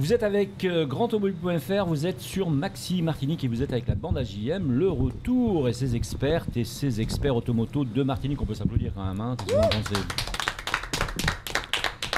Vous êtes avec grandautomobile.fr, vous êtes sur Maxi Martinique et vous êtes avec la bande AJM, le retour et ses expertes et ses experts automoto de Martinique. On peut s'applaudir quand même, hein.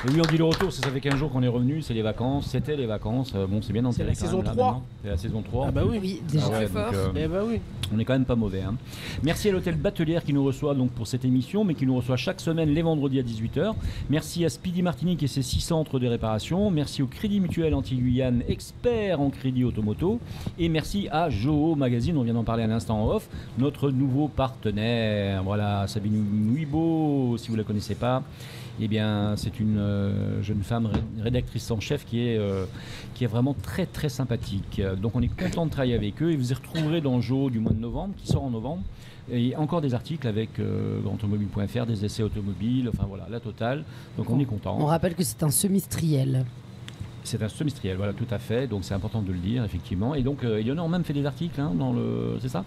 Et oui, on dit le retour, ça fait 15 jours qu'on est revenu, c'est les vacances, c'était les vacances. Bon, c'est bien enterré. C'est la saison 3. C'est la saison 3. Ah bah oui. Oui, déjà ouais, très fort. Eh bah oui. On est quand même pas mauvais. Hein. Merci à l'hôtel Batelière qui nous reçoit donc pour cette émission, mais qui nous reçoit chaque semaine les vendredis à 18h. Merci à Speedy Martinique et ses 6 centres de réparation. Merci au Crédit Mutuel Anti-Guyane, expert en crédit automoto. Et merci à Joho Magazine, on vient d'en parler à l'instant en off, notre nouveau partenaire. Voilà, Sabine Nuibo, si vous ne la connaissez pas. Eh bien, c'est une jeune femme rédactrice en chef qui est vraiment très très sympathique. Donc on est content de travailler avec eux et vous y retrouverez dans Joe du mois de novembre, qui sort en novembre. Et encore des articles avec grandautomobile.fr, des essais automobiles, enfin voilà, la totale. Donc on est content. On rappelle que c'est un semestriel. C'est un semestriel, voilà, tout à fait. Donc c'est important de le dire, effectivement. Et donc Eleonore a même fait des articles, hein, c'est ça ?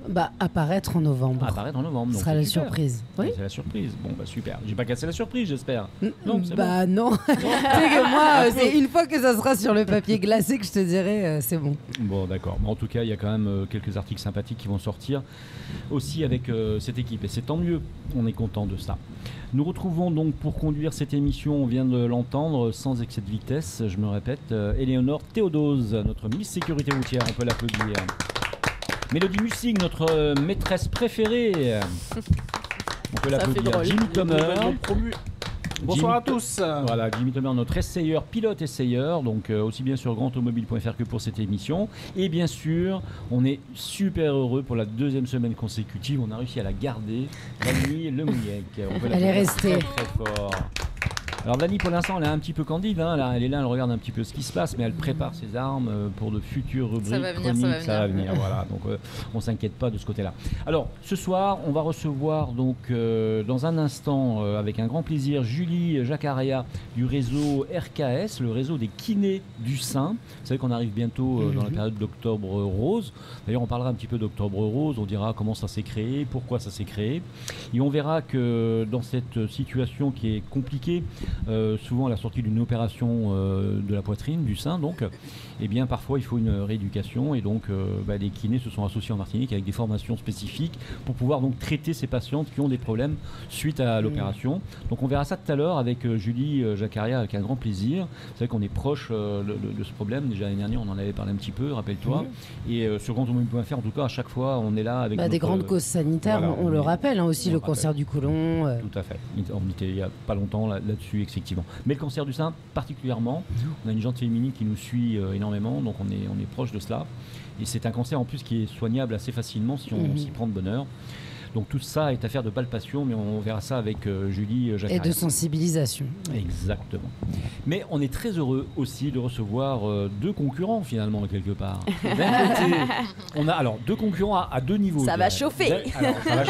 Bah, apparaître en novembre. Apparaître en novembre. Ce donc sera la super. surprise. Oui. C'est la surprise. Bon, bah super. J'ai pas cassé la surprise, j'espère. Non, c'est bah non. Tu sais que moi, c'est une fois que ça sera sur le papier glacé que je te dirai, c'est bon. Bon, d'accord. En tout cas, il y a quand même quelques articles sympathiques qui vont sortir aussi avec cette équipe. Et c'est tant mieux. On est content de ça. Nous retrouvons donc pour conduire cette émission, on vient de l'entendre, sans excès de vitesse, je me répète, Éléonore Théodose, notre Miss Sécurité Routière. On peut l'applaudir. Mélodie Mussing, notre maîtresse préférée. On peut l'applaudir. Jimmy Tomer. Bonsoir à tous. Voilà, Jimmy Tomer, notre essayeur, pilote essayeur, donc aussi bien sur grandautomobile.fr que pour cette émission. Et bien sûr, on est super heureux pour la 2e semaine consécutive. On a réussi à la garder, Vanny Le Mouillec. Elle est restée. Très fort. Alors Vanny, pour l'instant, elle est un petit peu candide. Hein. Là, elle est là, elle regarde un petit peu ce qui se passe, mais elle prépare ses armes pour de futures rubriques. Ça va venir, chroniques, ça va venir. Voilà, donc on s'inquiète pas de ce côté-là. Alors, ce soir, on va recevoir donc dans un instant, avec un grand plaisir, Julie Jaccaria du réseau RKS, le réseau des kinés du sein. Vous savez qu'on arrive bientôt dans la période d'Octobre Rose. D'ailleurs, on parlera un petit peu d'Octobre Rose. On dira comment ça s'est créé, pourquoi ça s'est créé. Et on verra que dans cette situation qui est compliquée, souvent à la sortie d'une opération de la poitrine, du sein donc, eh bien parfois il faut une rééducation et donc les kinés se sont associés en Martinique avec des formations spécifiques pour pouvoir donc traiter ces patientes qui ont des problèmes suite à l'opération. Donc on verra ça tout à l'heure avec Julie Jaccaria avec un grand plaisir. Vous savez qu'on est proche de ce problème, déjà l'année dernière on en avait parlé un petit peu, rappelle-toi, et sur grandautomobile.fr en tout cas à chaque fois on est là avec des grandes causes sanitaires, voilà, on le rappelle, hein, aussi le cancer du côlon. Tout à fait, on était il n'y a pas longtemps là-dessus effectivement. Mais le cancer du sein particulièrement, on a une gente féminine qui nous suit énormément, donc on est proche de cela. Et c'est un cancer en plus qui est soignable assez facilement si on s'y prend de bonne heure. Donc tout ça est affaire de palpation, mais on verra ça avec Julie Jaccaria. Et de sensibilisation. Exactement. Mais on est très heureux aussi de recevoir 2 concurrents finalement quelque part. D'un côté, on a alors 2 concurrents à 2 niveaux. Ça va chauffer. Alors, ça va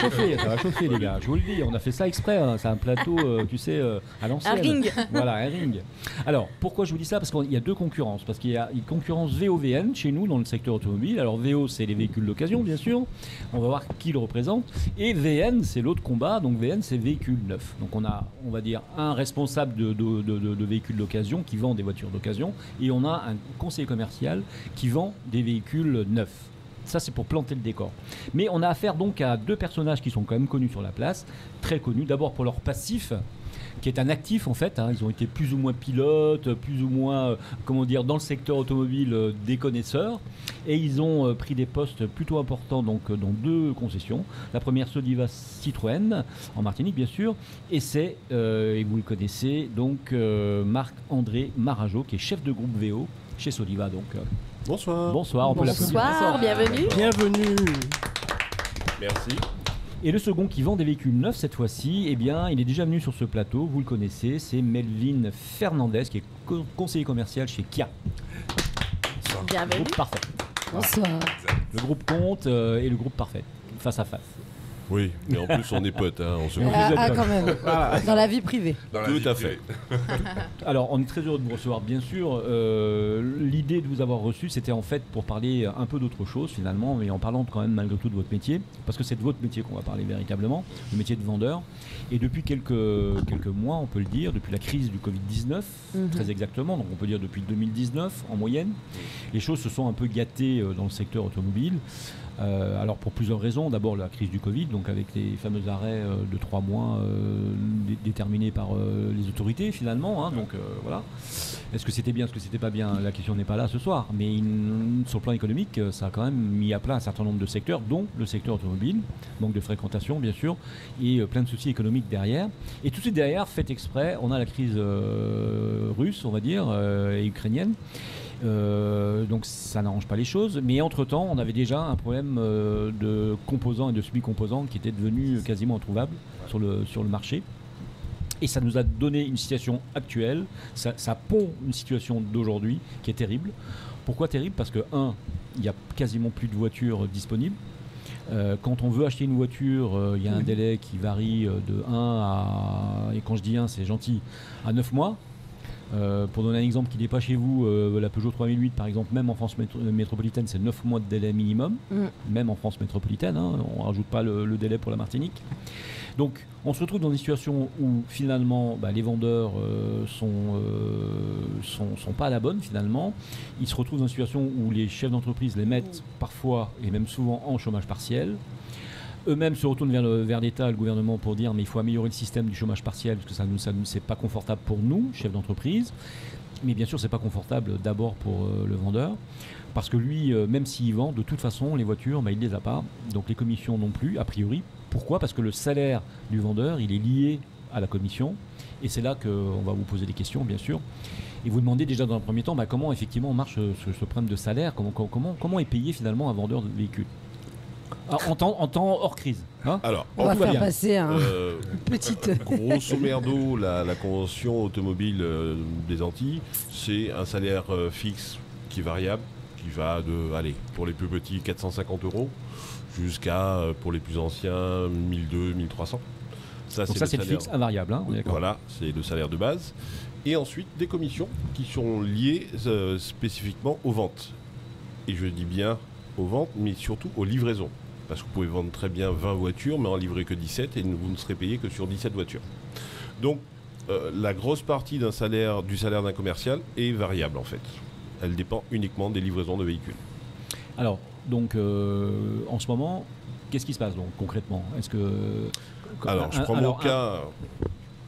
chauffer les gars. Je vous le dis, on a fait ça exprès. Hein. C'est un plateau, tu sais, à l'ancienne. Un ring. Voilà, un ring. Alors pourquoi je vous dis ça ? Parce qu'il y a 2 concurrences. Parce qu'il y a une concurrence VO-VN chez nous dans le secteur automobile. Alors VO, c'est les véhicules d'occasion, bien sûr. On va voir qui le représente. Et VN, c'est l'autre combat, donc VN, c'est véhicule neuf. Donc on a, on va dire, un responsable de véhicules d'occasion qui vend des voitures d'occasion, et on a un conseiller commercial qui vend des véhicules neufs. Ça, c'est pour planter le décor. Mais on a affaire donc à 2 personnages qui sont quand même connus sur la place, très connus, d'abord pour leur passif, qui est un actif en fait, hein. Ils ont été plus ou moins pilotes, plus ou moins, dans le secteur automobile des connaisseurs, et ils ont pris des postes plutôt importants donc dans 2 concessions. La première, Soliva Citroën, en Martinique bien sûr, et c'est, et vous le connaissez, donc Marc-André Marajo, qui est chef de groupe VO chez Soliva donc. Bonsoir. Bonsoir, on peut l'applaudir. Bonsoir, bienvenue. Bienvenue. Merci. Et le second qui vend des véhicules neufs cette fois-ci, eh bien, il est déjà venu sur ce plateau, vous le connaissez, c'est Melvin Fernandez, qui est conseiller commercial chez Kia. Bienvenue. Le groupe parfait. Bonsoir. Le groupe compte et le groupe parfait, face à face. Oui, mais en plus, on est potes, hein, on se Et on connaît. vous aide pas. Quand même. Dans la vie privée. Tout à fait. Alors, on est très heureux de vous recevoir, bien sûr. L'idée de vous avoir reçu, c'était en fait pour parler un peu d'autre chose, finalement, mais en parlant quand même malgré tout de votre métier, parce que c'est de votre métier qu'on va parler véritablement, le métier de vendeur. Et depuis quelques mois, on peut le dire, depuis la crise du Covid-19, très exactement, donc on peut dire depuis 2019 en moyenne, les choses se sont un peu gâtées dans le secteur automobile. Alors pour plusieurs raisons, d'abord la crise du Covid, donc avec les fameux arrêts de 3 mois déterminés par les autorités finalement, hein, donc voilà. Est-ce que c'était bien, est-ce que c'était pas bien? La question n'est pas là ce soir, mais sur le plan économique, ça a quand même mis à plat un certain nombre de secteurs, dont le secteur automobile, manque de fréquentation bien sûr, et plein de soucis économiques derrière. Et tout de suite derrière, fait exprès, on a la crise russe, on va dire, et ukrainienne. Donc ça n'arrange pas les choses, mais entre-temps on avait déjà un problème de composants et de semi-composants qui étaient devenus quasiment introuvables sur le marché. Et ça nous a donné une situation actuelle, ça pond une situation d'aujourd'hui qui est terrible. Pourquoi terrible? Parce que, il n'y a quasiment plus de voitures disponibles. Quand on veut acheter une voiture, il y a un délai qui varie de 1 à, et quand je dis 1 c'est gentil, à 9 mois. Pour donner un exemple qui n'est pas chez vous, la Peugeot 3008 par exemple, même en France métropolitaine, c'est 9 mois de délai minimum, même en France métropolitaine, hein, on ne rajoute pas le délai pour la Martinique. Donc on se retrouve dans une situation où finalement les vendeurs sont pas à la bonne finalement. Ils se retrouvent dans une situation où les chefs d'entreprise les mettent parfois et même souvent en chômage partiel. Eux-mêmes se retournent vers l'État, le gouvernement, pour dire mais il faut améliorer le système du chômage partiel parce que ça c'est pas confortable pour nous, chefs d'entreprise. Mais bien sûr, c'est pas confortable d'abord pour le vendeur parce que lui, même s'il vend, de toute façon, les voitures, il les a pas. Donc les commissions non plus, a priori. Pourquoi? Parce que le salaire du vendeur, il est lié à la commission. Et c'est là qu'on va vous poser des questions, bien sûr. Et vous demandez déjà dans un premier temps comment effectivement marche ce problème de salaire, comment est payé finalement un vendeur de véhicules. En temps hors crise. Hein? Alors, on va faire passer une petite... grosso merdo, la convention automobile des Antilles, c'est un salaire fixe qui est variable, qui va de, allez, pour les plus petits, 450 € jusqu'à, pour les plus anciens, 1200, 1300. Donc ça, c'est le fixe invariable. Hein, voilà, c'est le salaire de base. Et ensuite, des commissions qui sont liées spécifiquement aux ventes. Et je dis bien aux ventes, mais surtout aux livraisons. Parce que vous pouvez vendre très bien 20 voitures, mais en livrer que 17, et vous ne serez payé que sur 17 voitures. Donc, la grosse partie du salaire d'un commercial est variable, en fait. Elle dépend uniquement des livraisons de véhicules. Alors, donc, en ce moment, qu'est-ce qui se passe, donc, concrètement? Est-ce que... Alors, je prends mon cas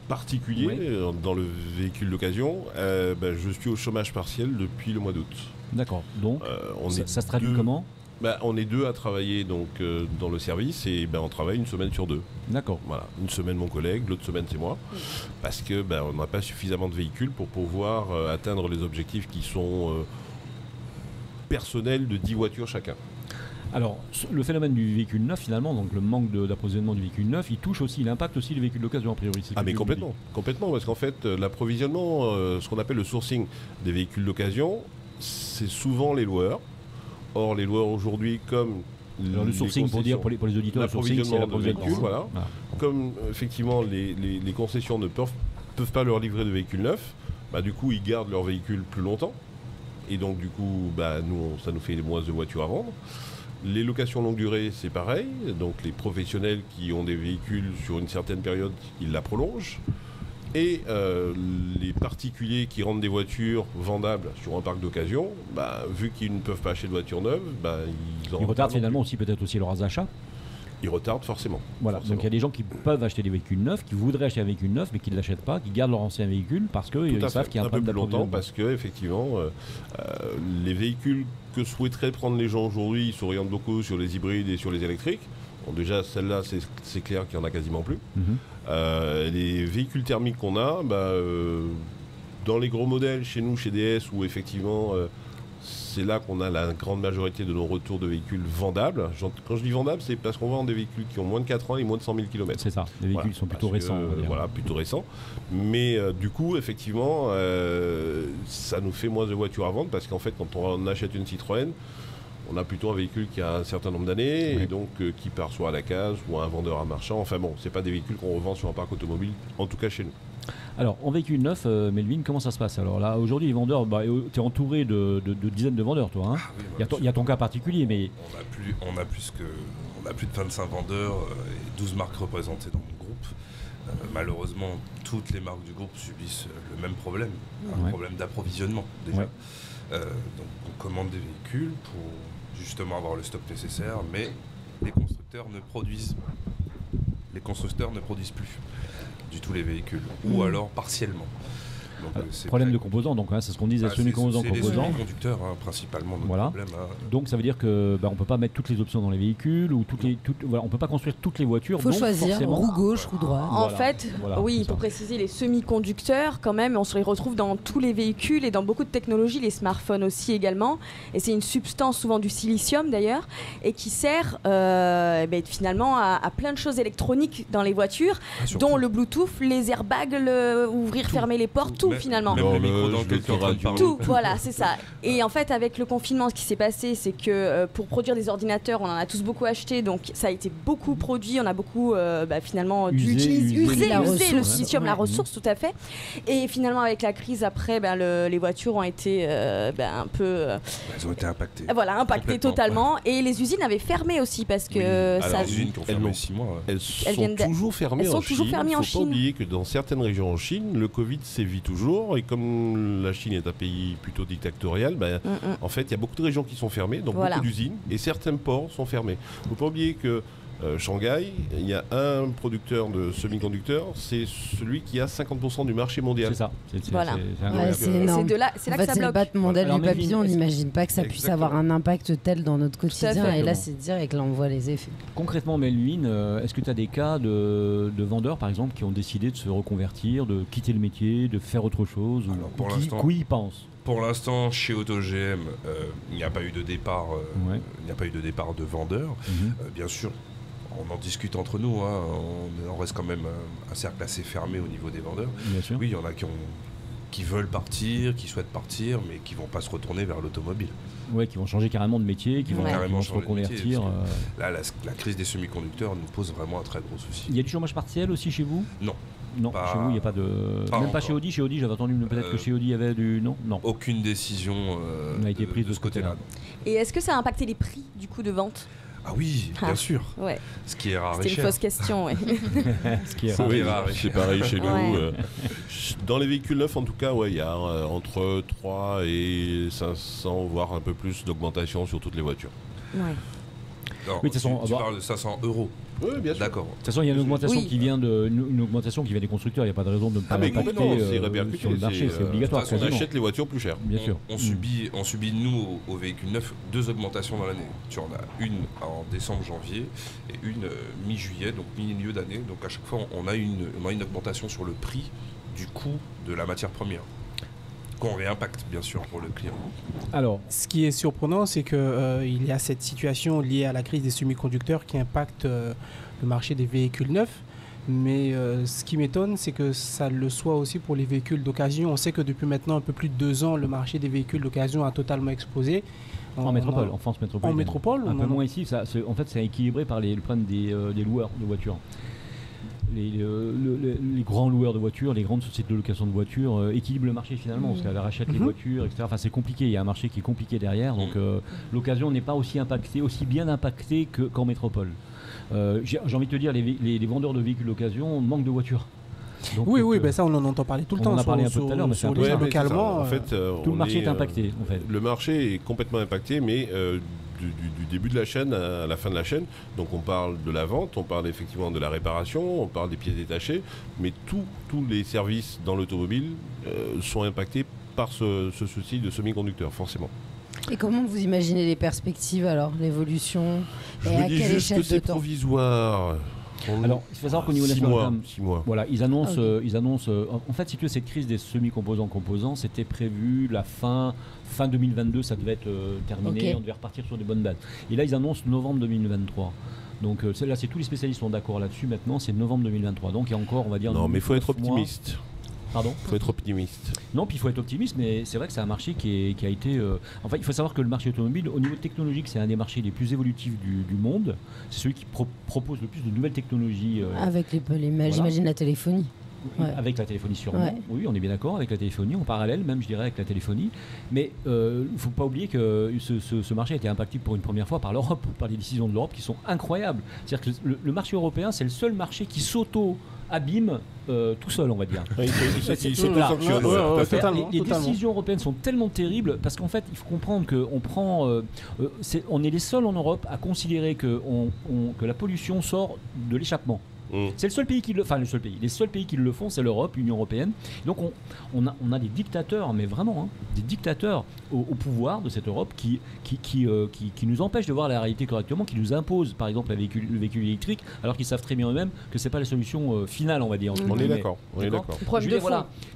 particulier, dans le véhicule d'occasion. Je suis au chômage partiel depuis le mois d'août. D'accord. Donc, ça se traduit comment? On est deux à travailler donc, dans le service et on travaille une semaine sur deux. D'accord. Voilà. Une semaine mon collègue, l'autre semaine c'est moi. Parce que on n'a pas suffisamment de véhicules pour pouvoir atteindre les objectifs qui sont personnels de 10 voitures chacun. Alors, le phénomène du véhicule neuf, finalement, donc le manque d'approvisionnement du véhicule neuf, il impacte aussi les véhicules d'occasion, a priori. Ah, mais complètement, parce qu'en fait, l'approvisionnement, ce qu'on appelle le sourcing des véhicules d'occasion, c'est souvent les loueurs. Or, les loueurs aujourd'hui, comme... Alors, le sourcing, pour dire pour les auditeurs, l'approvisionnement de véhicules, voilà. Ah. Comme, effectivement, les concessions ne peuvent pas leur livrer de véhicules neufs, du coup, ils gardent leurs véhicules plus longtemps. Et donc, du coup, ça nous fait moins de voitures à vendre. Les locations longue durée, c'est pareil. Donc, les professionnels qui ont des véhicules sur une certaine période, ils la prolongent. Et les particuliers qui rendent des voitures vendables sur un parc d'occasion, vu qu'ils ne peuvent pas acheter de voitures neuves, ils retardent finalement aussi peut-être aussi leurs achats. Ils retardent forcément. Voilà. Forcément. Donc il y a des gens qui peuvent acheter des véhicules neufs, qui voudraient acheter un véhicule neuf, mais qui ne l'achètent pas, qui gardent leur ancien véhicule parce qu'ils savent qu'il y a un peu plus longtemps, parce que effectivement, les véhicules que souhaiteraient prendre les gens aujourd'hui s'orientent beaucoup sur les hybrides et sur les électriques. Bon, déjà, celle-là, c'est clair qu'il n'y en a quasiment plus. Les véhicules thermiques qu'on a, dans les gros modèles, chez nous, chez DS, où effectivement, c'est là qu'on a la grande majorité de nos retours de véhicules vendables. Quand je dis vendables, c'est parce qu'on vend des véhicules qui ont moins de 4 ans et moins de 100 000 km. C'est ça, les véhicules sont plutôt récents. Voilà, plutôt récents. Mais du coup, effectivement, ça nous fait moins de voitures à vendre, parce qu'en fait, quand on achète une Citroën, On a plutôt un véhicule qui a un certain nombre d'années et donc qui part soit à la case ou à un vendeur à marchand. Enfin bon, c'est pas des véhicules qu'on revend sur un parc automobile, en tout cas chez nous. Alors, en véhicule neuf, Melvin, comment ça se passe? Alors là, aujourd'hui, les vendeurs, tu es entouré de dizaines de vendeurs, toi. Hein. Il y a ton cas particulier, mais... On a plus de 25 vendeurs et 12 marques représentées dans mon groupe. Malheureusement, toutes les marques du groupe subissent le même problème, un problème d'approvisionnement déjà. Donc on commande des véhicules pour justement avoir le stock nécessaire, mais les constructeurs ne produisent plus du tout les véhicules, ou alors partiellement. Problème de composants, donc c'est ce qu'on disait, semi-composants, composants. C'est les semi-conducteurs principalement. Voilà. Problème, donc ça veut dire que on peut pas mettre toutes les options dans les véhicules ou on peut pas construire toutes les voitures. Il faut choisir forcément, roue gauche, roue droite. En fait, pour préciser, les semi-conducteurs, quand même, on se les retrouve dans tous les véhicules et dans beaucoup de technologies, les smartphones aussi également. Et c'est une substance, souvent du silicium d'ailleurs, et qui sert finalement à plein de choses électroniques dans les voitures, dont le Bluetooth, les airbags, ouvrir, fermer les portes, tout finalement. Même le micro dans lequel tu es en train de parler. Tout, voilà, c'est ça. Et en fait, avec le confinement, ce qui s'est passé, c'est que pour produire des ordinateurs, on en a tous beaucoup acheté, donc ça a été beaucoup produit, on a beaucoup finalement dû user le silicium, la ressource, tout à fait. Et finalement, avec la crise, après, les voitures ont été un peu... elles ont été impactées. Voilà, impactées totalement. Et les usines avaient fermé aussi, parce que... Les usines qui ont fermé 6 mois. Elles sont toujours fermées en Chine. Il ne faut pas oublier que dans certaines régions en Chine, le Covid sévit toujours, et comme la Chine est un pays plutôt dictatorial, en fait il y a beaucoup de régions qui sont fermées, donc beaucoup d'usines, et certains ports sont fermés. Il ne faut pas oublier que Shanghai, il y a un producteur de semi-conducteurs, c'est celui qui a 50% du marché mondial. C'est ça. C'est énorme. C'est là que ça bloque. C'est le battement-d'aile du papillon, on n'imagine pas que ça puisse avoir un impact tel dans notre quotidien, et là c'est direct, là on voit les effets. Concrètement, Melvin, est-ce que tu as des cas de vendeurs par exemple qui ont décidé de se reconvertir, de quitter le métier, de faire autre chose, ou qui y pensent? Pour l'instant, chez AutoGM, il n'y a pas eu de départ, il n'y a pas eu de départ de vendeurs. Bien sûr, on en discute entre nous. On reste quand même un cercle assez fermé au niveau des vendeurs. Bien sûr. Oui, il y en a qui veulent partir, qui souhaitent partir, mais qui ne vont pas se retourner vers l'automobile. Oui, qui vont changer carrément de métier, qui vont carrément se reconvertir. Là, la crise des semi-conducteurs nous pose vraiment un très gros souci. Il y a du chômage partiel aussi chez vous? Non, chez vous, il n'y a pas de... Même pas chez Audi. Chez Audi, j'avais entendu peut-être que chez Audi, il y avait du... Non. Aucune décision n'a été prise de ce côté-là. Et est-ce que ça a impacté les prix du coup de vente? Ah oui, bien sûr. Ouais. Ce qui est rare et cher. C'était une fausse question, Ce qui est rare. C'est pareil chez nous. Dans les véhicules neufs, en tout cas, il y a entre 3 et 500, voire un peu plus d'augmentation sur toutes les voitures. Non, tu parles de 500 €. Oui, bien sûr. D'accord. De toute façon, il y a une augmentation qui vient des constructeurs. Il n'y a pas de raison de ne pas l'impacter sur le marché. C'est obligatoire. On achète les voitures plus chères. Bien sûr. On subit, nous, aux véhicules neufs, 2 augmentations dans l'année. Tu en as une en décembre-janvier et une mi-juillet, donc milieu d'année. Donc à chaque fois, on a une augmentation sur le prix du coût de la matière première, qu'on réimpacte bien sûr pour le client. Alors, ce qui est surprenant, c'est qu'il y a cette situation liée à la crise des semi-conducteurs qui impacte le marché des véhicules neufs. Mais ce qui m'étonne, c'est que ça le soit aussi pour les véhicules d'occasion. On sait que depuis maintenant un peu plus de 2 ans, le marché des véhicules d'occasion a totalement explosé. En métropole, en France métropolitaine. En métropole, un peu moins ici. En fait, c'est équilibré par le problème des loueurs de voitures. Les grands loueurs de voitures, les grandes sociétés de location de voitures équilibrent le marché finalement, parce qu'elles rachètent les voitures, etc. Enfin, c'est compliqué, il y a un marché qui est compliqué derrière, donc l'occasion n'est pas aussi bien impactée qu'en métropole. J'ai envie de te dire, les vendeurs de véhicules d'occasion manquent de voitures. Donc, ça on en entend parler tout le temps. On en a parlé un peu tout à l'heure, mais c'est localement. En fait, tout le marché est impacté. En fait. Le marché est complètement impacté, mais du début de la chaîne à la fin de la chaîne. Donc on parle de la vente, on parle effectivement de la réparation, on parle des pièces détachées, mais tous les services dans l'automobile sont impactés par ce souci de semi-conducteurs, forcément. Et comment vous imaginez les perspectives alors, l'évolution? Je vous dis juste que c'est provisoire. Alors, il faut savoir qu'au niveau national, 6 mois. Voilà, ils annoncent. En fait, si tu veux, cette crise des semi-composants, c'était prévu la fin 2022, ça devait être terminé, on devait repartir sur des bonnes dates. Et là, ils annoncent novembre 2023. Donc là, tous les spécialistes sont d'accord là-dessus. Maintenant, c'est novembre 2023. Donc il y a encore, on va dire. Non, mais il faut être optimiste. Pardon ? Il faut être optimiste. Non, puis il faut être optimiste, mais c'est vrai que c'est un marché qui a été... Enfin, il faut savoir que le marché automobile, au niveau technologique, c'est un des marchés les plus évolutifs du monde. C'est celui qui propose le plus de nouvelles technologies. Avec j'imagine la téléphonie. Ouais. Avec la téléphonie sûrement, ouais. Oui, on est bien d'accord, avec la téléphonie, en parallèle même je dirais avec la téléphonie, mais il ne faut pas oublier que ce marché a été impacté pour une première fois par l'Europe, par les décisions de l'Europe qui sont incroyables. C'est-à-dire que le marché européen, c'est le seul marché qui s'auto-abîme tout seul, on va dire. Oui, les décisions européennes sont tellement terribles parce qu'en fait, il faut comprendre qu'on prend, on est les seuls en Europe à considérer que la pollution sort de l'échappement. C'est le seul pays qui le... Enfin, le seul pays. Les seuls pays qui le font, c'est l'Europe, l'Union européenne. Donc, on a des dictateurs, mais vraiment, des dictateurs au pouvoir de cette Europe qui nous empêchent de voir la réalité correctement, qui nous imposent, par exemple, le véhicule électrique, alors qu'ils savent très bien eux-mêmes que c'est pas la solution finale, on va dire. On est d'accord. Il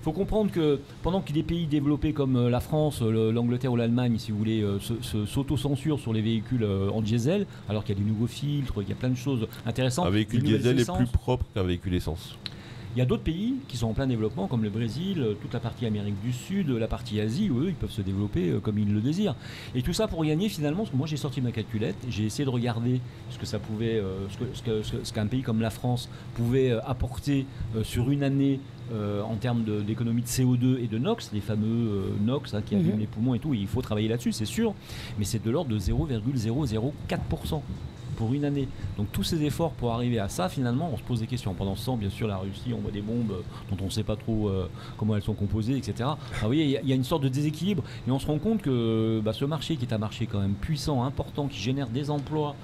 faut comprendre que pendant que des pays développés comme la France, l'Angleterre ou l'Allemagne, si vous voulez, s'auto-censurent sur les véhicules en diesel, alors qu'il y a des nouveaux filtres, qu'il y a plein de choses intéressantes. Un véhicule diesel est plus propre qu'un véhicule essence. Il y a d'autres pays qui sont en plein développement, comme le Brésil, toute la partie Amérique du Sud, la partie Asie, où eux, ils peuvent se développer comme ils le désirent. Et tout ça pour gagner finalement, parce que moi j'ai sorti ma calculette, j'ai essayé de regarder ce que ça pouvait, ce qu'un pays comme la France pouvait apporter sur une année en termes d'économie de CO2 et de NOx, les fameux NOx qui abîment les poumons et tout. Et il faut travailler là-dessus, c'est sûr, mais c'est de l'ordre de 0,004%. Pour une année. Donc tous ces efforts pour arriver à ça, finalement, on se pose des questions. Pendant ce temps, bien sûr, la Russie envoie des bombes dont on ne sait pas trop comment elles sont composées, etc. Alors, vous voyez, il y a une sorte de déséquilibre et on se rend compte que ce marché, qui est un marché quand même puissant, important, qui génère des emplois,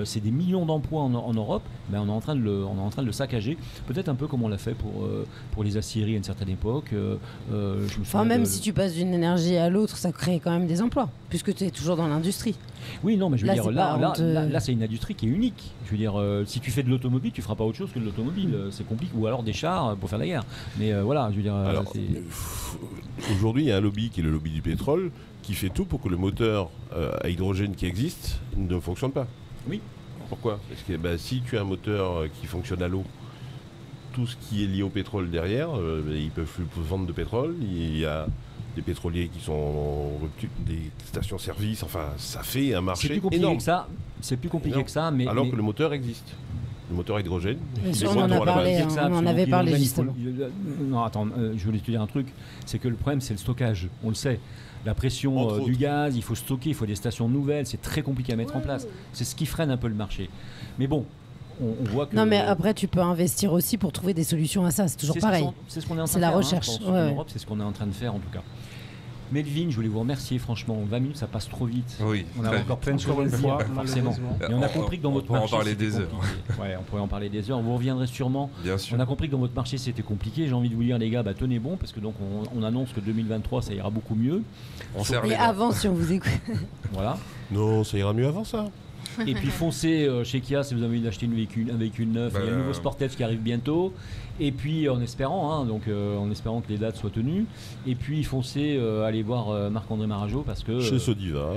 c'est des millions d'emplois en Europe, on est en train de le saccager. Peut-être un peu comme on l'a fait pour les aciéries à une certaine époque. Si tu passes d'une énergie à l'autre, ça crée quand même des emplois, puisque tu es toujours dans l'industrie. Oui, non, mais je veux dire, là, c'est une industrie qui est unique. Je veux dire, si tu fais de l'automobile, tu feras pas autre chose que de l'automobile. C'est compliqué. Ou alors des chars pour faire la guerre. Mais voilà, je veux dire. Alors, aujourd'hui, il y a un lobby qui est le lobby du pétrole, qui fait tout pour que le moteur à hydrogène qui existe ne fonctionne pas. Oui. Pourquoi ? Parce que si tu as un moteur qui fonctionne à l'eau, tout ce qui est lié au pétrole derrière, ils peuvent plus vendre de pétrole. Il y a des pétroliers qui sont en rupture, des stations-service, enfin, ça fait un marché énorme. C'est plus compliqué que ça, mais... Alors que le moteur existe. Le moteur à hydrogène, on en avait parlé justement. Non, attends, je voulais te dire un truc, c'est que le problème, c'est le stockage, on le sait. La pression du gaz, il faut stocker, il faut des stations nouvelles, c'est très compliqué à mettre en place. C'est ce qui freine un peu le marché. Mais bon, on voit que... Non, mais après, tu peux investir aussi pour trouver des solutions à ça, c'est toujours pareil. C'est ce qu'on est en train de faire. C'est la recherche. En Europe, c'est ce qu'on est en train de faire, en tout cas. Melvin, je voulais vous remercier, franchement, 20 minutes ça passe trop vite. Oui, on a encore plein de choses à dire, forcément. Et on a compris que dans votre marché, on pourrait en parler des heures. Ouais, on pourrait en parler des heures. Vous reviendrez sûrement. Bien sûr. On a compris que dans votre marché c'était compliqué. J'ai envie de vous dire, les gars, tenez bon, parce que donc on annonce que 2023 ça ira beaucoup mieux. Et avant, si on vous écoute. Voilà. Non, ça ira mieux avant ça. Et puis foncez chez Kia si vous avez envie d'acheter un véhicule neuf. Il y a le nouveau Sportage qui arrive bientôt. Et puis en espérant que les dates soient tenues. Et puis foncez aller voir Marc-André Marajo parce que chez Sodiva,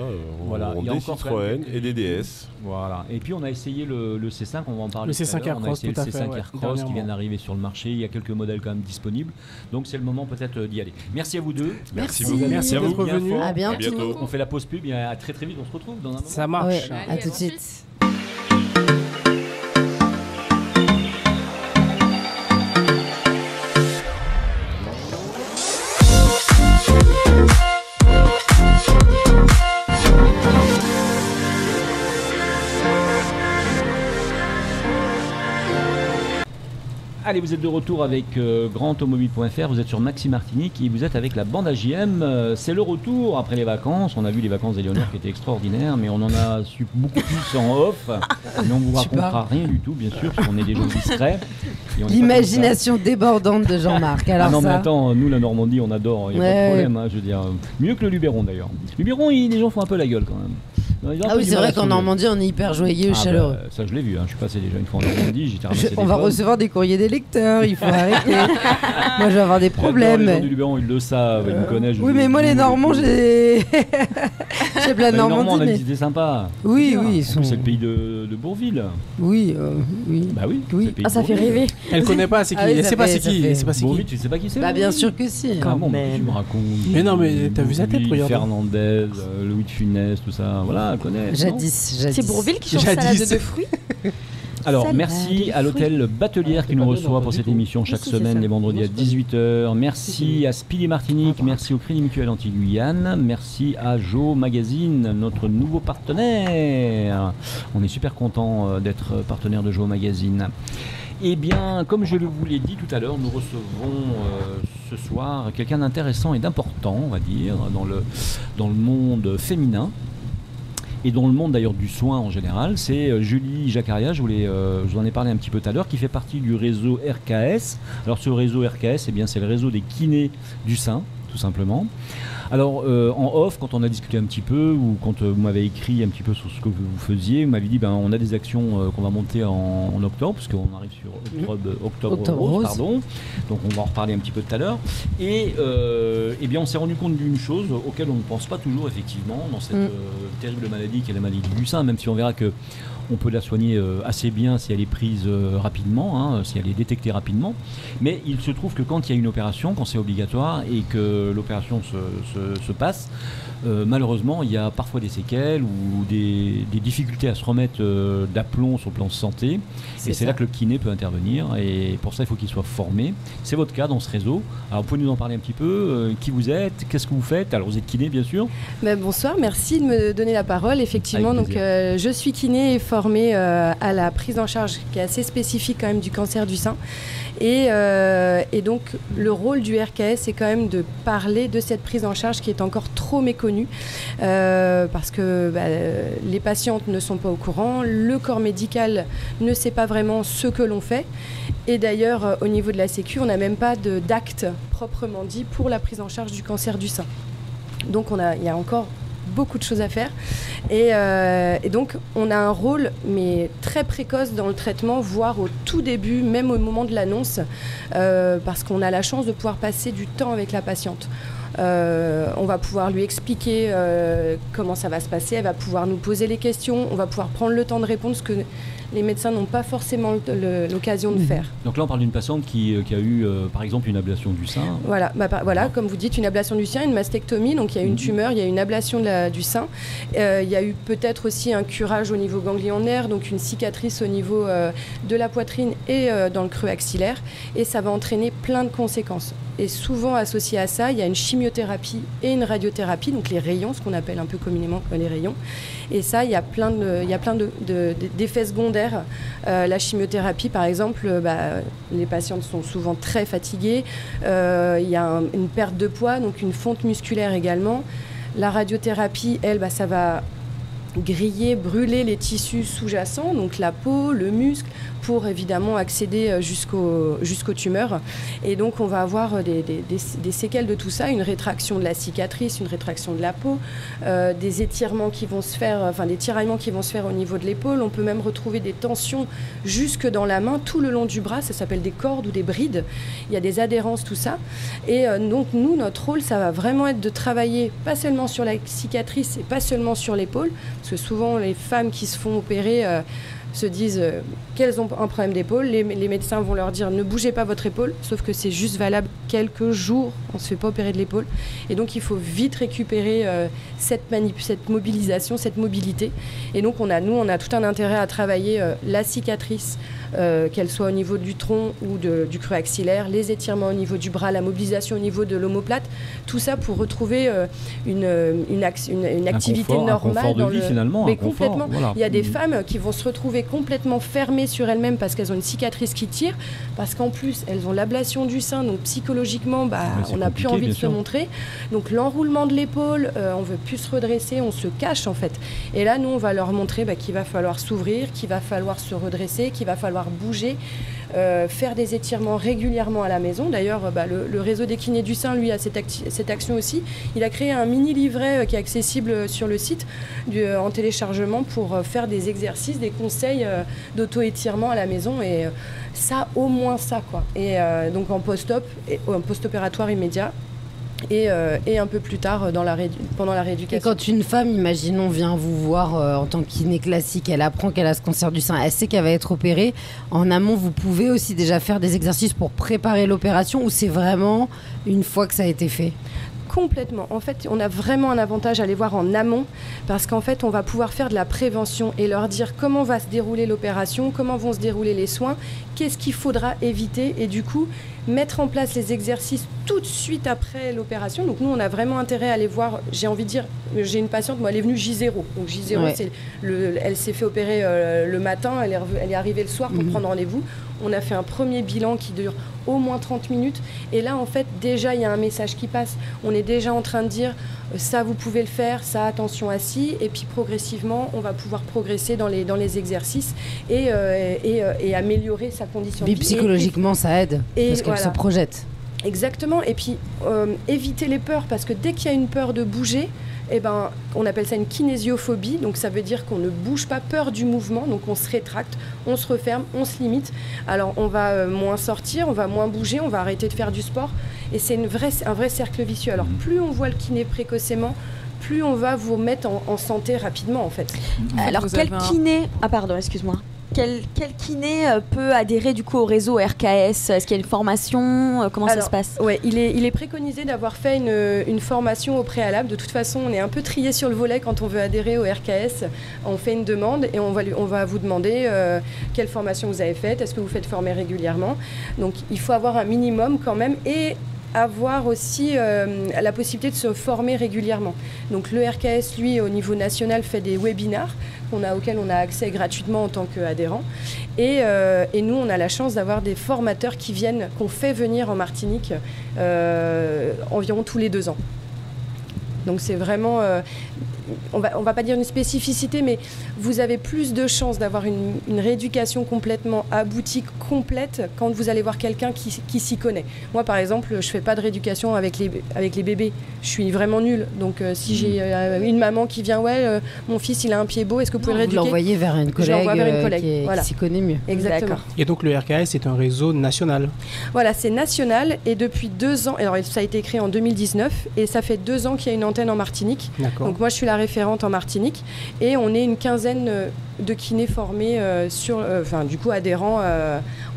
on des Citroën et des DS. Voilà. Et puis on a essayé le C5, on va en parler. Le C5 Aircross, tout à fait. Le C5 Aircross qui vient d'arriver sur le marché. Il y a quelques modèles quand même disponibles. Donc c'est le moment peut-être d'y aller. Merci à vous deux. Merci beaucoup. Merci d'être venus. À bientôt. On fait la pause pub. À très très vite. On se retrouve dans un moment. Ça marche. À tout de suite. Allez, vous êtes de retour avec grandautomobile.fr, vous êtes sur Maxi Martinique et vous êtes avec la bande AJM. C'est le retour après les vacances. On a vu les vacances d'Éléonore qui étaient extraordinaires, mais on en a su beaucoup plus en off. Mais on ne vous racontera rien du tout, bien sûr, parce qu'on est des gens discrets. L'imagination débordante de Jean-Marc. Alors mais attends, nous la Normandie, on adore, il n'y a pas de problème. Je veux dire, mieux que le Luberon d'ailleurs. Luberon, les gens font un peu la gueule quand même. Ah oui, c'est vrai qu'en Normandie, on est hyper joyeux, chaleureux. Bah, ça, je l'ai vu. Je suis passé déjà une fois en Normandie. On va recevoir des courriers des lecteurs. Il faut arrêter. Moi, je vais avoir des problèmes. Les gens du Luberon, ils le savent. Ils me connaissent. Oui, mais moi, les Normands, j'ai plein de Normandie. Les Normands, c'était sympa. Oui. C'est le pays de Bourville. Oui. Bah oui. Ah, ça fait rêver. Elle connaît pas, c'est qui? Elle sait pas c'est qui. Bourville, tu sais pas qui c'est? Bah bien sûr que si. Comment tu me racontes? Mais non, mais t'as vu sa tête, regarde. Fernandez, Louis de Funès, tout ça. Voilà, elle connaît. Jadis. C'est Bourville qui chante salade de fruits. Alors, merci à l'hôtel Batelière qui nous reçoit pour cette émission chaque semaine, les vendredis à 18h. Merci à Speedy Martinique, merci au Crédit Mutuel Anti-Guyane, merci à Joe Magazine, notre nouveau partenaire. On est super content d'être partenaire de Joe Magazine. Eh bien, comme je vous l'ai dit tout à l'heure, nous recevons ce soir quelqu'un d'intéressant et d'important, on va dire, dans le monde féminin. Et dans le monde d'ailleurs du soin en général, c'est Julie Jaccaria, je vous en ai parlé un petit peu tout à l'heure, qui fait partie du réseau RKS. Alors ce réseau RKS, eh bien, c'est le réseau des kinés du sein, tout simplement. Alors en off, quand on a discuté un petit peu, ou quand vous m'avez écrit un petit peu sur ce que vous faisiez, vous m'avez dit on a des actions qu'on va monter en octobre, parce qu'on arrive sur octobre rose, pardon. Donc on va en reparler un petit peu tout à l'heure. Et eh bien on s'est rendu compte d'une chose auquel on ne pense pas toujours effectivement dans cette terrible maladie qui est la maladie du sein, même si on verra que on peut la soigner assez bien si elle est prise rapidement, si elle est détectée rapidement. Mais il se trouve que quand il y a une opération, quand c'est obligatoire et que l'opération se passe, malheureusement, il y a parfois des séquelles ou des difficultés à se remettre d'aplomb sur le plan de santé. Et c'est là que le kiné peut intervenir. Et pour ça, il faut qu'il soit formé. C'est votre cas dans ce réseau. Alors, vous pouvez nous en parler un petit peu. Qui vous êtes? Qu'est-ce que vous faites? Alors, vous êtes kiné, bien sûr. Bonsoir, merci de me donner la parole. Effectivement, donc, je suis kiné et formée à la prise en charge qui est assez spécifique quand même du cancer du sein. Et donc, le rôle du RKS, c'est quand même de parler de cette prise en charge qui est encore trop méconnue parce que les patientes ne sont pas au courant, le corps médical ne sait pas vraiment ce que l'on fait. Et d'ailleurs, au niveau de la Sécu, on n'a même pas d'acte proprement dit pour la prise en charge du cancer du sein. Donc, il y a encore beaucoup de choses à faire et donc on a un rôle mais très précoce dans le traitement, voire au tout début, même au moment de l'annonce, parce qu'on a la chance de pouvoir passer du temps avec la patiente. On va pouvoir lui expliquer comment ça va se passer, elle va pouvoir nous poser les questions, on va pouvoir prendre le temps de répondre, ce que les médecins n'ont pas forcément l'occasion de faire. Donc là, on parle d'une patiente qui a eu, par exemple, une ablation du sein. Voilà, comme vous dites, une ablation du sein, une mastectomie, donc il y a une tumeur, il y a une ablation du sein. Il y a eu peut-être aussi un curage au niveau ganglionnaire, donc une cicatrice au niveau de la poitrine et dans le creux axillaire. Et ça va entraîner plein de conséquences. Et souvent associé à ça, il y a une chimiothérapie et une radiothérapie, donc les rayons, ce qu'on appelle un peu communément les rayons. Et ça, il y a plein d'effets secondaires. La chimiothérapie, par exemple, les patientes sont souvent très fatiguées. Il y a une perte de poids, donc une fonte musculaire également. La radiothérapie, elle, ça va griller, brûler les tissus sous-jacents, donc la peau, le muscle, pour évidemment accéder jusqu'aux tumeurs. Et donc on va avoir des séquelles de tout ça, une rétraction de la cicatrice, une rétraction de la peau, des étirements qui vont se faire, des tiraillements qui vont se faire au niveau de l'épaule. On peut même retrouver des tensions jusque dans la main, tout le long du bras, ça s'appelle des cordes ou des brides. Il y a des adhérences, tout ça. Et donc nous, notre rôle, ça va vraiment être de travailler pas seulement sur la cicatrice et pas seulement sur l'épaule, parce que souvent les femmes qui se font opérer se disent qu'elles ont un problème d'épaule. Les médecins vont leur dire ne bougez pas votre épaule, sauf que c'est juste valable quelques jours, on ne se fait pas opérer de l'épaule. Et donc il faut vite récupérer cette mobilisation, cette mobilité. Et donc on a tout un intérêt à travailler la cicatrice, qu'elle soit au niveau du tronc ou du creux axillaire, les étirements au niveau du bras, la mobilisation au niveau de l'omoplate, tout ça pour retrouver une activité normale. Un confort de vie, finalement. Mais complètement. Voilà. Il y a des femmes qui vont se retrouver complètement fermées sur elles-mêmes parce qu'elles ont une cicatrice qui tire, parce qu'en plus elles ont l'ablation du sein, donc psychologiquement on n'a plus envie de se montrer. Donc l'enroulement de l'épaule, on veut plus se redresser, on se cache en fait. Et là nous on va leur montrer qu'il va falloir s'ouvrir, qu'il va falloir se redresser, qu'il va falloir bouger. faire des étirements régulièrement à la maison. D'ailleurs, le réseau des kinés du sein, lui, a cette action aussi. Il a créé un mini livret qui est accessible sur le site en téléchargement pour faire des exercices, des conseils d'auto-étirement à la maison. Et ça, au moins ça, quoi. Et donc en post-op, en post-opératoire immédiat. Et un peu plus tard pendant la rééducation. Et quand une femme, imaginons, vient vous voir en tant que kiné classique, elle apprend qu'elle a ce cancer du sein, elle sait qu'elle va être opérée, en amont vous pouvez aussi déjà faire des exercices pour préparer l'opération, ou c'est vraiment une fois que ça a été fait? Complètement. En fait, on a vraiment un avantage à les voir en amont parce qu'en fait, on va pouvoir faire de la prévention et leur dire comment va se dérouler l'opération, comment vont se dérouler les soins, qu'est-ce qu'il faudra éviter et du coup, mettre en place les exercices tout de suite après l'opération. Donc nous, on a vraiment intérêt à aller voir, j'ai envie de dire, j'ai une patiente, moi, elle est venue J0. Donc J0, c'est elle s'est fait opérer le matin, elle est arrivée le soir pour prendre rendez-vous. On a fait un premier bilan qui dure au moins 30 minutes. Et là, en fait, déjà, il y a un message qui passe. On est déjà en train de dire, ça, vous pouvez le faire, ça, attention à ci. Et puis, progressivement, on va pouvoir progresser dans les exercices et améliorer sa condition de vie. Mais psychologiquement, ça aide, parce qu'elle se projette. Exactement. Et puis, éviter les peurs, parce que dès qu'il y a une peur de bouger, on appelle ça une kinésiophobie, donc ça veut dire qu'on ne bouge pas, peur du mouvement, donc on se rétracte, on se referme, on se limite. Alors on va moins sortir, on va moins bouger, on va arrêter de faire du sport, et c'est un vrai cercle vicieux. Alors plus on voit le kiné précocement, plus on va vous mettre en santé rapidement en fait. Alors quel kiné... Ah pardon, excuse-moi. Quel kiné peut adhérer du coup au réseau RKS? Est-ce qu'il y a une formation? Comment ça se passe? Ouais, il est préconisé d'avoir fait une formation au préalable. De toute façon, on est un peu trié sur le volet quand on veut adhérer au RKS. On fait une demande et on va vous demander quelle formation vous avez faite, est-ce que vous faites former régulièrement. Donc il faut avoir un minimum quand même et avoir aussi la possibilité de se former régulièrement. Donc le RKS, lui, au niveau national, fait des webinars auxquels on a accès gratuitement en tant qu'adhérent. Et nous, on a la chance d'avoir des formateurs qu'on fait venir en Martinique environ tous les 2 ans. Donc c'est vraiment, on va pas dire une spécificité, mais vous avez plus de chances d'avoir une rééducation complètement aboutie, complète, quand vous allez voir quelqu'un qui s'y connaît. Moi, par exemple, je fais pas de rééducation avec les bébés. Je suis vraiment nulle. Donc si j'ai une maman qui vient, mon fils il a un pied beau, est-ce que vous pouvez le rééduquer? Vous l'envoyez vers une collègue, qui s'y connaît mieux. Exactement. Et donc le RKS c'est un réseau national? Voilà, c'est national et depuis 2 ans, alors ça a été créé en 2019 et ça fait 2 ans qu'il y a une antenne en Martinique. D'accord. Donc moi je suis la référente en Martinique et on est une quinzaine de kinés formés du coup adhérents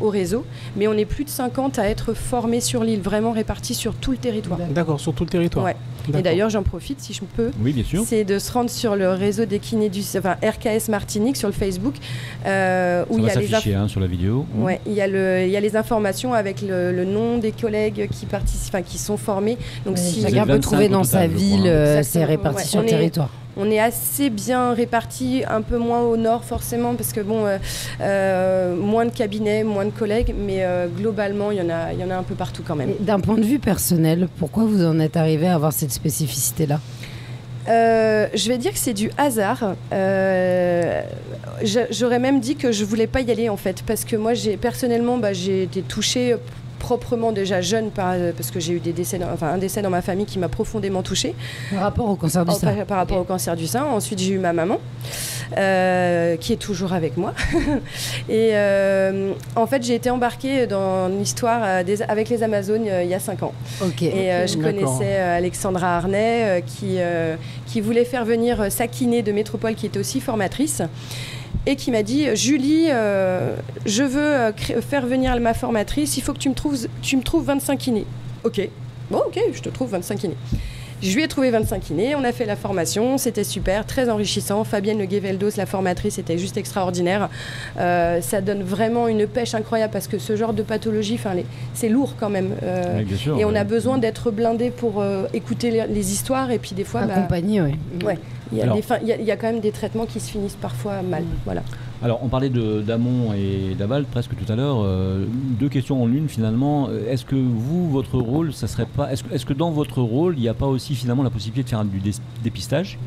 au réseau, mais on est plus de 50 à être formés sur l'île, vraiment répartis sur tout le territoire. D'accord, sur tout le territoire. Ouais. Et d'ailleurs, j'en profite, si je peux, oui, bien sûr, c'est de se rendre sur le réseau des kinés RKS Martinique sur le Facebook, où il y a les sur la vidéo. Ouais, il y a les informations avec le nom des collègues qui participent, qui sont formés. Donc si chacun peut trouver dans sa ville, c'est réparti sur le territoire. On est assez bien répartis, un peu moins au nord forcément, parce que moins de cabinets, moins de collègues, mais globalement, il y en a un peu partout quand même. Et d'un point de vue personnel, pourquoi vous en êtes arrivé à avoir cette spécificité-là? Je vais dire que c'est du hasard. J'aurais même dit que je voulais pas y aller en fait, parce que moi, personnellement, j'ai été touchée proprement déjà jeune parce que j'ai eu un décès dans ma famille qui m'a profondément touchée. Par rapport au cancer du sein. Par rapport au cancer du sein. Ensuite, j'ai eu ma maman qui est toujours avec moi. Et en fait, j'ai été embarquée dans l'histoire avec les Amazones il y a 5 ans. Et je connaissais Alexandra Arnay qui voulait faire venir sa kiné de métropole qui était aussi formatrice. Et qui m'a dit, Julie, je veux faire venir ma formatrice, il faut que tu me trouves 25 kinés. Ok, je te trouve 25 kinés. Je lui ai trouvé 25 kinés, on a fait la formation, c'était super, très enrichissant. Fabienne Le Guéveldos, la formatrice, était juste extraordinaire. Ça donne vraiment une pêche incroyable parce que ce genre de pathologie, c'est lourd quand même. Oui, bien sûr, et on a besoin d'être blindé pour écouter les histoires et puis des fois... Accompagner, oui. Ouais. Il y a quand même des traitements qui se finissent parfois mal. Voilà. Alors, on parlait d'amont et d'aval presque tout à l'heure. Deux questions en une finalement. Est-ce que vous, votre rôle, ça serait pas. Est-ce que dans votre rôle, il n'y a pas aussi finalement la possibilité de faire du dépistage,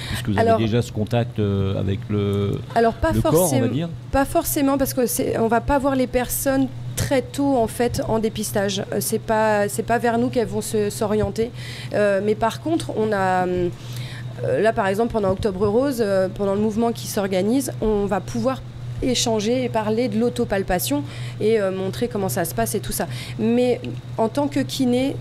puisque vous avez déjà ce contact avec le corps, on va dire. Pas forcément, parce que on va pas voir les personnes très tôt en fait en dépistage. C'est pas vers nous qu'elles vont s'orienter. Mais par contre, on a là, par exemple, pendant Octobre Rose, pendant le mouvement qui s'organise, on va pouvoir échanger et parler de l'autopalpation et montrer comment ça se passe et tout ça. Mais en tant que kiné,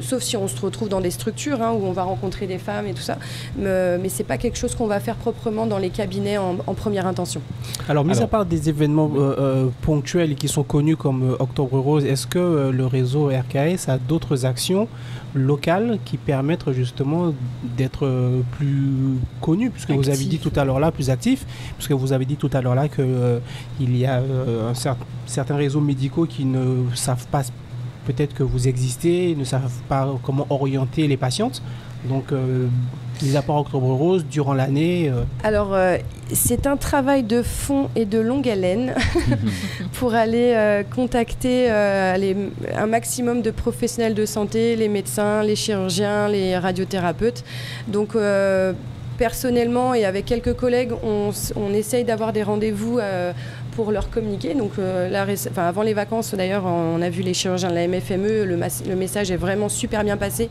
sauf si on se retrouve dans des structures où on va rencontrer des femmes et tout ça, mais c'est pas quelque chose qu'on va faire proprement dans les cabinets en première intention. Alors, mis à part des événements ponctuels qui sont connus comme Octobre Rose, est-ce que le réseau RKS a d'autres actions locales qui permettent justement d'être plus connus, puisque actif, vous avez dit tout à l'heure là, plus actifs, puisque vous avez dit tout à l'heure là qu'il y a certains réseaux médicaux qui ne savent pas peut-être que vous existez, ne savent pas comment orienter les patientes. Donc, mis à part Octobre Rose, durant l'année... Alors, c'est un travail de fond et de longue haleine pour aller contacter un maximum de professionnels de santé, les médecins, les chirurgiens, les radiothérapeutes. Donc, personnellement et avec quelques collègues, on essaye d'avoir des rendez-vous pour leur communiquer. Donc, avant les vacances, d'ailleurs, on a vu les chirurgiens de la MFME, le message est vraiment super bien passé.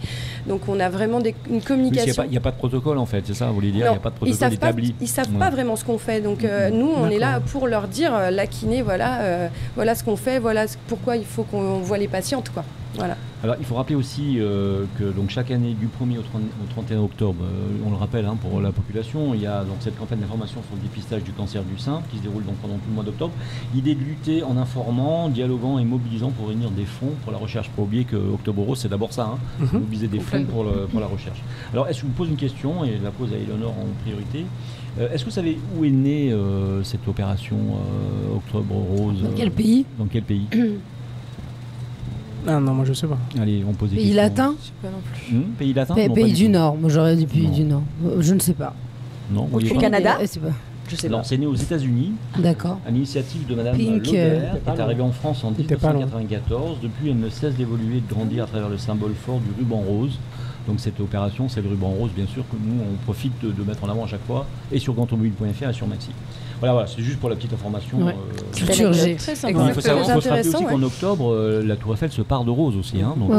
Donc, on a vraiment une communication. Il n'y a pas de protocole, en fait, c'est ça, vous voulez dire? Il n'y a pas de protocole établi. Ils ne savent pas vraiment ce qu'on fait. Donc, nous, on est là pour leur dire, la kiné, voilà ce qu'on fait, voilà pourquoi il faut qu'on voit les patientes, quoi. Voilà. Alors, il faut rappeler aussi que donc, chaque année, du 1er au 31 octobre, on le rappelle pour la population, il y a donc, cette campagne d'information sur le dépistage du cancer du sein qui se déroule donc, pendant tout le mois d'octobre. L'idée de lutter en informant, dialoguant et mobilisant pour réunir des fonds pour la recherche. Pas oublier que Octobre Rose, c'est d'abord ça, mobiliser des fonds pour la recherche. Alors, est-ce que je vous pose une question, et je la pose à Éléonore en priorité. Est-ce que vous savez où est née cette opération Octobre Rose? Dans quel pays? Dans quel pays? Ah non, moi je sais pas. Allez, on pose des questions. Pays latin? Je sais pas non plus. Pays latin? Pays du Nord. Moi j'aurais dit pays du Nord. Je ne sais pas. Non, au Canada? Je sais pas. Alors, c'est né aux États-Unis. D'accord. À l'initiative de Madame Laubert, qui est arrivée en France en 1994. Depuis, elle ne cesse d'évoluer et de grandir à travers le symbole fort du ruban rose. Donc cette opération, c'est le ruban rose, bien sûr, que nous, on profite de mettre en avant à chaque fois, et sur gantautomobile.fr et sur Maxi. Voilà, c'est juste pour la petite information. Ouais. Culture G. Il faut se rappeler aussi qu'en octobre, la Tour Eiffel se part de rose aussi. Donc,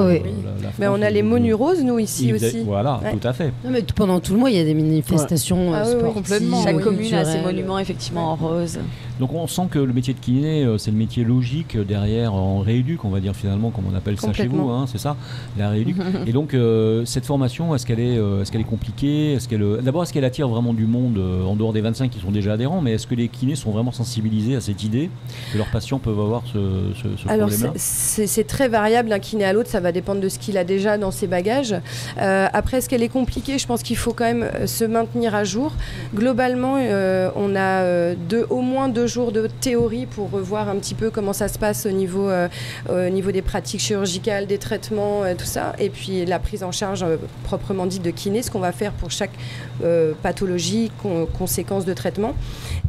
mais on a les menus roses, nous, ici aussi. Voilà, tout à fait. Non, mais pendant tout le mois, il y a des manifestations sportives. Complètement. Chaque commune a ses monuments, effectivement, en rose. Donc on sent que le métier de kiné, c'est le métier logique derrière en rééduque, on va dire finalement, comme on appelle ça chez vous, c'est ça, la rééduque. Et donc cette formation, est-ce qu'elle est compliquée? D'abord, est-ce qu'elle attire vraiment du monde en dehors des 25 qui sont déjà adhérents, mais est-ce que les kinés sont vraiment sensibilisés à cette idée que leurs patients peuvent avoir ce problème-là? C'est très variable d'un kiné à l'autre, ça va dépendre de ce qu'il a déjà dans ses bagages. Après, est-ce qu'elle est compliquée? Je pense qu'il faut quand même se maintenir à jour. Globalement, on a au moins 2 jours de théorie pour revoir un petit peu comment ça se passe au niveau des pratiques chirurgicales, des traitements, tout ça. Et puis la prise en charge proprement dite de kiné, ce qu'on va faire pour chaque pathologie, conséquence de traitement.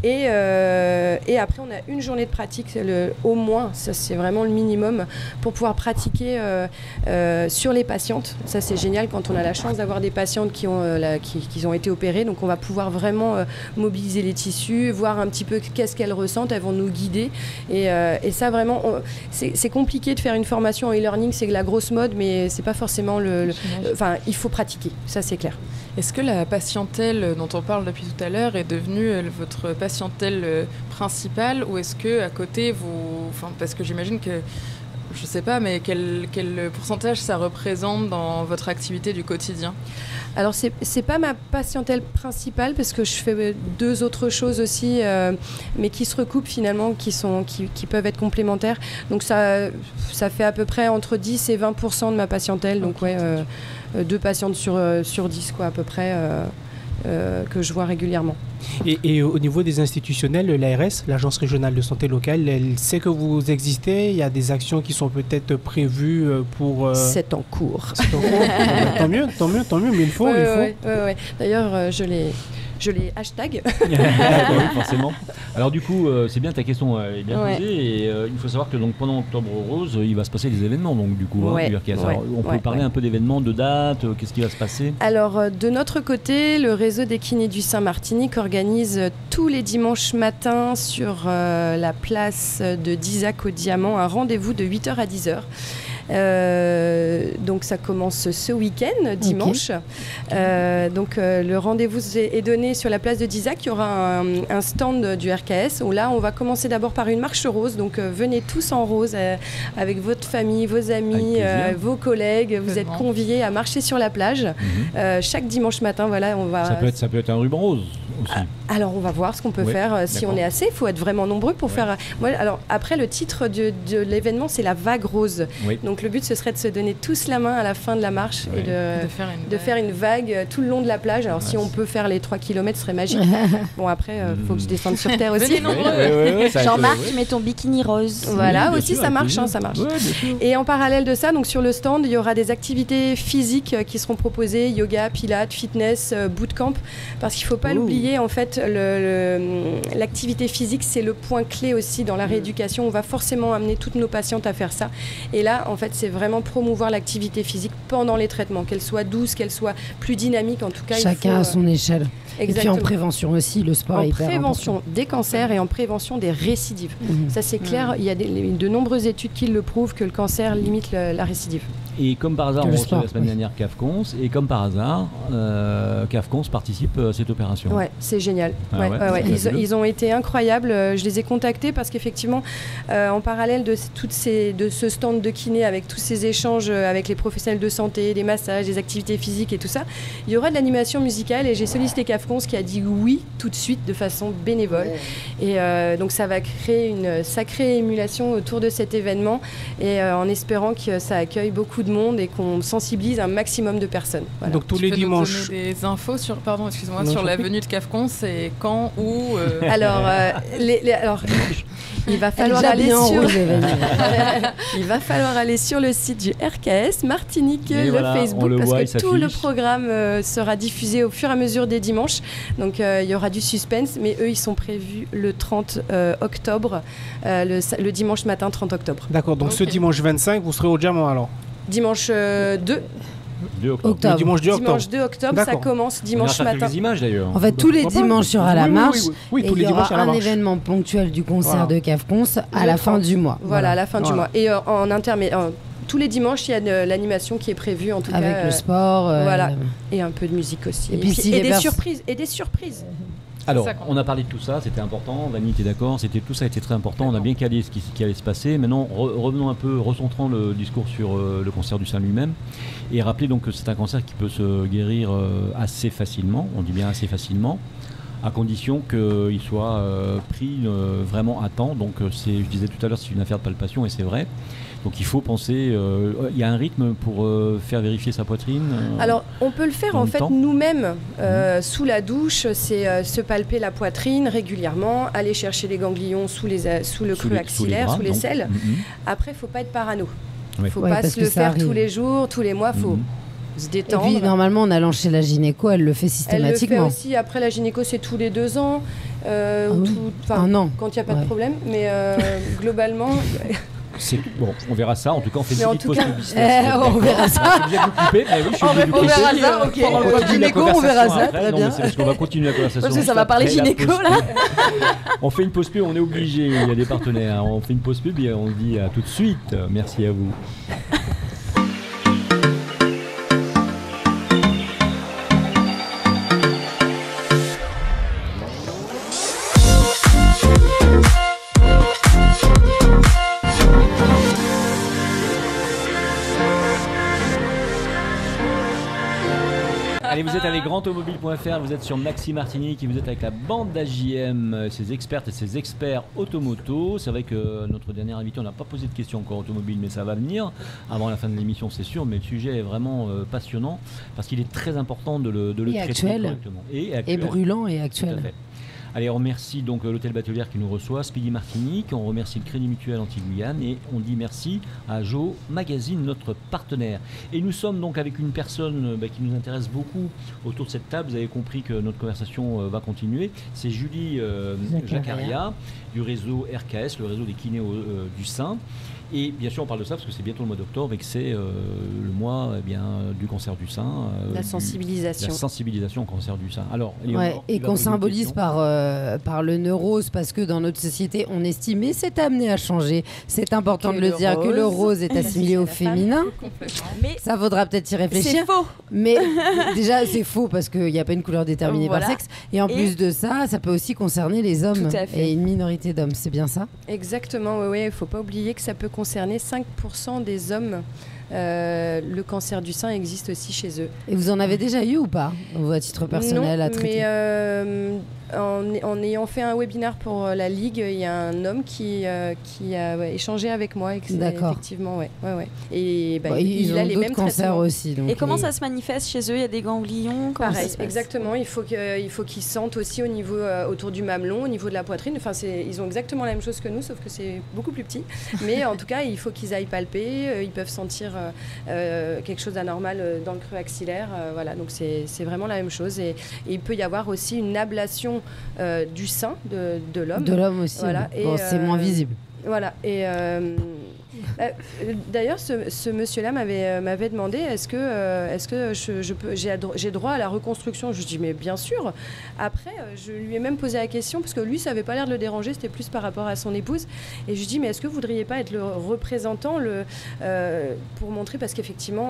Et après, on a une journée de pratique, au moins, ça c'est vraiment le minimum, pour pouvoir pratiquer sur les patientes. Ça c'est génial quand on a la chance d'avoir des patientes qui ont été opérées. Donc on va pouvoir vraiment mobiliser les tissus, voir un petit peu qu'est-ce qu'elles ressentent, elles vont nous guider. Et ça vraiment, c'est compliqué de faire une formation en e-learning, c'est la grosse mode, mais c'est pas forcément enfin, il faut pratiquer, ça c'est clair. Est-ce que la patientèle dont on parle depuis tout à l'heure est devenue votre patientèle principale, ou est-ce que à côté parce que j'imagine que je sais pas, mais quel pourcentage ça représente dans votre activité du quotidien? Alors c'est pas ma patientèle principale parce que je fais 2 autres choses aussi, mais qui se recoupent finalement, qui peuvent être complémentaires. Donc ça fait à peu près entre 10 et 20% de ma patientèle. Donc 2 patientes sur 10 quoi à peu près. Que je vois régulièrement. Et au niveau des institutionnels, l'ARS, l'Agence régionale de santé locale, elle sait que vous existez? Il y a des actions qui sont peut-être prévues pour... C'est en cours. Tant mieux, mais il faut. Ouais. D'ailleurs, je je les hashtag. Oui, forcément. Alors du coup, c'est bien, ta question est bien posée. Et il faut savoir que donc, pendant Octobre Rose, il va se passer des événements. Donc du coup, on peut parler un peu d'événements, de dates, qu'est-ce qui va se passer? Alors de notre côté, le réseau des kinés du Saint-Martinique organise tous les dimanches matins sur la place de Dizac au Diamant un rendez-vous de 8h à 10h. Donc ça commence ce week-end, dimanche. Donc le rendez-vous est donné sur la place de Dizac. Il y aura un stand du RKS où là on va commencer d'abord par une marche rose. Donc venez tous en rose avec votre famille, vos amis, vos collègues. Vous êtes conviés à marcher sur la plage chaque dimanche matin. Voilà, on va. Ça peut être un ruban rose aussi. Alors on va voir ce qu'on peut faire. Si on est assez, il faut être vraiment nombreux pour faire. Alors après le titre de l'événement c'est la vague rose. Donc le but ce serait de se donner tous la main à la fin de la marche et de faire une vague tout le long de la plage. Alors si on peut faire les 3 km ce serait magique. Bon après faut que je descende sur terre aussi. Jean-Marc, tu mets ton bikini rose. Voilà, aussi ça marche, ça marche. Et en parallèle de ça, donc sur le stand il y aura des activités physiques qui seront proposées, yoga, pilates, fitness, bootcamp, parce qu'il ne faut pas l'oublier en fait, l'activité physique c'est le point clé aussi dans la rééducation. On va forcément amener toutes nos patientes à faire ça. Et là en fait c'est vraiment promouvoir l'activité physique pendant les traitements, qu'elle soit douce, qu'elle soit plus dynamique en tout cas. Chacun à son échelle. Exactement. Et puis en prévention aussi, le sport est hyper important. En prévention des cancers et en prévention des récidives. Ça c'est clair, il y a de nombreuses études qui le prouvent que le cancer limite la récidive. Et comme par hasard, on reçoit la semaine dernière CAFCONS, et comme par hasard, CAFCONS participe à cette opération. Ouais, c'est génial. Ils ont été incroyables. Je les ai contactés parce qu'effectivement, en parallèle de ce stand de kiné avec tous ces échanges avec les professionnels de santé, des massages, des activités physiques et tout ça, il y aura de l'animation musicale et j'ai sollicité CAFCONS qui a dit oui tout de suite de façon bénévole. Et donc ça va créer une sacrée émulation autour de cet événement et en espérant que ça accueille beaucoup de monde et qu'on sensibilise un maximum de personnes. Voilà. Donc tous les dimanches. Tu peux nous donner des infos sur, sur la venue de CAFCONS et quand, où Alors, il va falloir aller sur. Il va falloir aller sur le site du RKS Martinique, Facebook, parce que tout le programme sera diffusé au fur et à mesure des dimanches. Donc il y aura du suspense, mais eux ils sont prévus le 30 octobre, le dimanche matin 30 octobre. D'accord. Donc ce dimanche 25, vous serez au Diamant alors. Dimanche 2 octobre. Le dimanche 2 octobre. Dimanche 2 octobre, ça commence dimanche matin. Des images d'ailleurs. En fait, tous les dimanches, il y aura la marche. Oui, et il y aura un événement ponctuel du concert de CAFCONS à la fin du mois. Voilà, à la fin du mois. Et en intermédiaire. Tous les dimanches, il y a de l'animation qui est prévue, en tout cas. Avec le sport. Voilà. Et un peu de musique aussi. Et des surprises. Alors, on a parlé de tout ça, c'était important. Vanny, t'es d'accord? Tout ça était très important. On a bien calé ce qui allait se passer. Maintenant, revenons un peu, recentrons le discours sur le cancer du sein lui-même. Et rappelez donc que c'est un cancer qui peut se guérir assez facilement. On dit bien assez facilement, à condition qu'il soit pris vraiment à temps. Donc, je disais tout à l'heure, c'est une affaire de palpation et c'est vrai. Donc il faut penser, il y a un rythme pour faire vérifier sa poitrine Alors on peut le faire en fait nous-mêmes, sous la douche, c'est se palper la poitrine régulièrement, aller chercher les ganglions sous le creux axillaire, sous les selles. Après il ne faut pas être parano, il ne faut pas se le faire tous les jours, tous les mois, il faut se détendre. Et puis normalement en allant chez la gynéco, elle le fait systématiquement. Elle le fait aussi, après la gynéco c'est tous les 2 ans, un an. Quand il n'y a pas de problème, mais globalement... Bon, on verra ça. En tout cas, on fait une petite pause publicitaire. On verra ça. Je suis bien occupé, mais oui, je suis on verra ça, ok. On verra ça, très bien. C'est parce qu'on va continuer la conversation. Parce que ça va parler gynéco, là. On fait une pause pub, on est obligé. Il y a des partenaires. On fait une pause pub et on se dit à tout de suite. Merci à vous. Allez, vous êtes avec grandautomobile.fr, vous êtes sur Maxi Martinique et vous êtes avec la bande d'AJM, ses expertes et ses experts automoto. C'est vrai que notre dernier invité, on n'a pas posé de questions encore automobile, mais ça va venir avant la fin de l'émission, c'est sûr. Mais le sujet est vraiment passionnant parce qu'il est très important de le traiter correctement. Et brûlant et actuel. Tout à fait. Allez, on remercie donc l'hôtel Batelière qui nous reçoit, Speedy Martinique, on remercie le Crédit Mutuel Antilles-Guyane et on dit merci à Jo Magazine, notre partenaire. Et nous sommes donc avec une personne qui nous intéresse beaucoup autour de cette table. Vous avez compris que notre conversation va continuer. C'est Julie Jacaria du réseau RKS, le réseau des kinés du sein. Et bien sûr, on parle de ça parce que c'est bientôt le mois d'octobre et que c'est le mois du cancer du sein. La sensibilisation. La sensibilisation au cancer du sein. Alors, et qu'on symbolise par le neurose parce que dans notre société, on estime, et c'est amené à changer, c'est important de le dire, que le rose est assimilé au féminin. Mais ça vaudra peut-être y réfléchir. C'est faux. Mais déjà, c'est faux parce qu'il n'y a pas une couleur déterminée par sexe. Et en plus de ça, ça peut aussi concerner les hommes et une minorité d'hommes. C'est bien ça ? Exactement, oui. Il ne faut pas oublier que ça peut concerner 5% des hommes. Le cancer du sein existe aussi chez eux. Et vous en avez déjà eu ou pas, à titre personnel, à traiter ? Mais en ayant fait un webinaire pour la Ligue, il y a un homme qui a échangé avec moi. D'accord. Effectivement, ouais. Et ils a ont les d'autres mêmes cancers aussi. Donc et comment ça se manifeste chez eux ? Il y a des ganglions ? Pareil, exactement. Il faut qu'ils sentent aussi au niveau autour du mamelon, au niveau de la poitrine. Enfin, ils ont exactement la même chose que nous, sauf que c'est beaucoup plus petit. Mais en tout cas, il faut qu'ils aillent palper. Ils peuvent sentir quelque chose d'anormal dans le creux axillaire. Voilà, donc c'est vraiment la même chose. Et il peut y avoir aussi une ablation du sein de l'homme. De l'homme aussi. Voilà. Bon, c'est moins visible. Voilà. Et d'ailleurs, ce monsieur-là m'avait demandé est-ce que j'ai droit à la reconstruction ? Je lui dis mais bien sûr. Après, je lui ai même posé la question parce que lui, ça n'avait pas l'air de le déranger, c'était plus par rapport à son épouse. Et je lui dis mais est-ce que vous voudriez pas être le représentant pour montrer, parce qu'effectivement,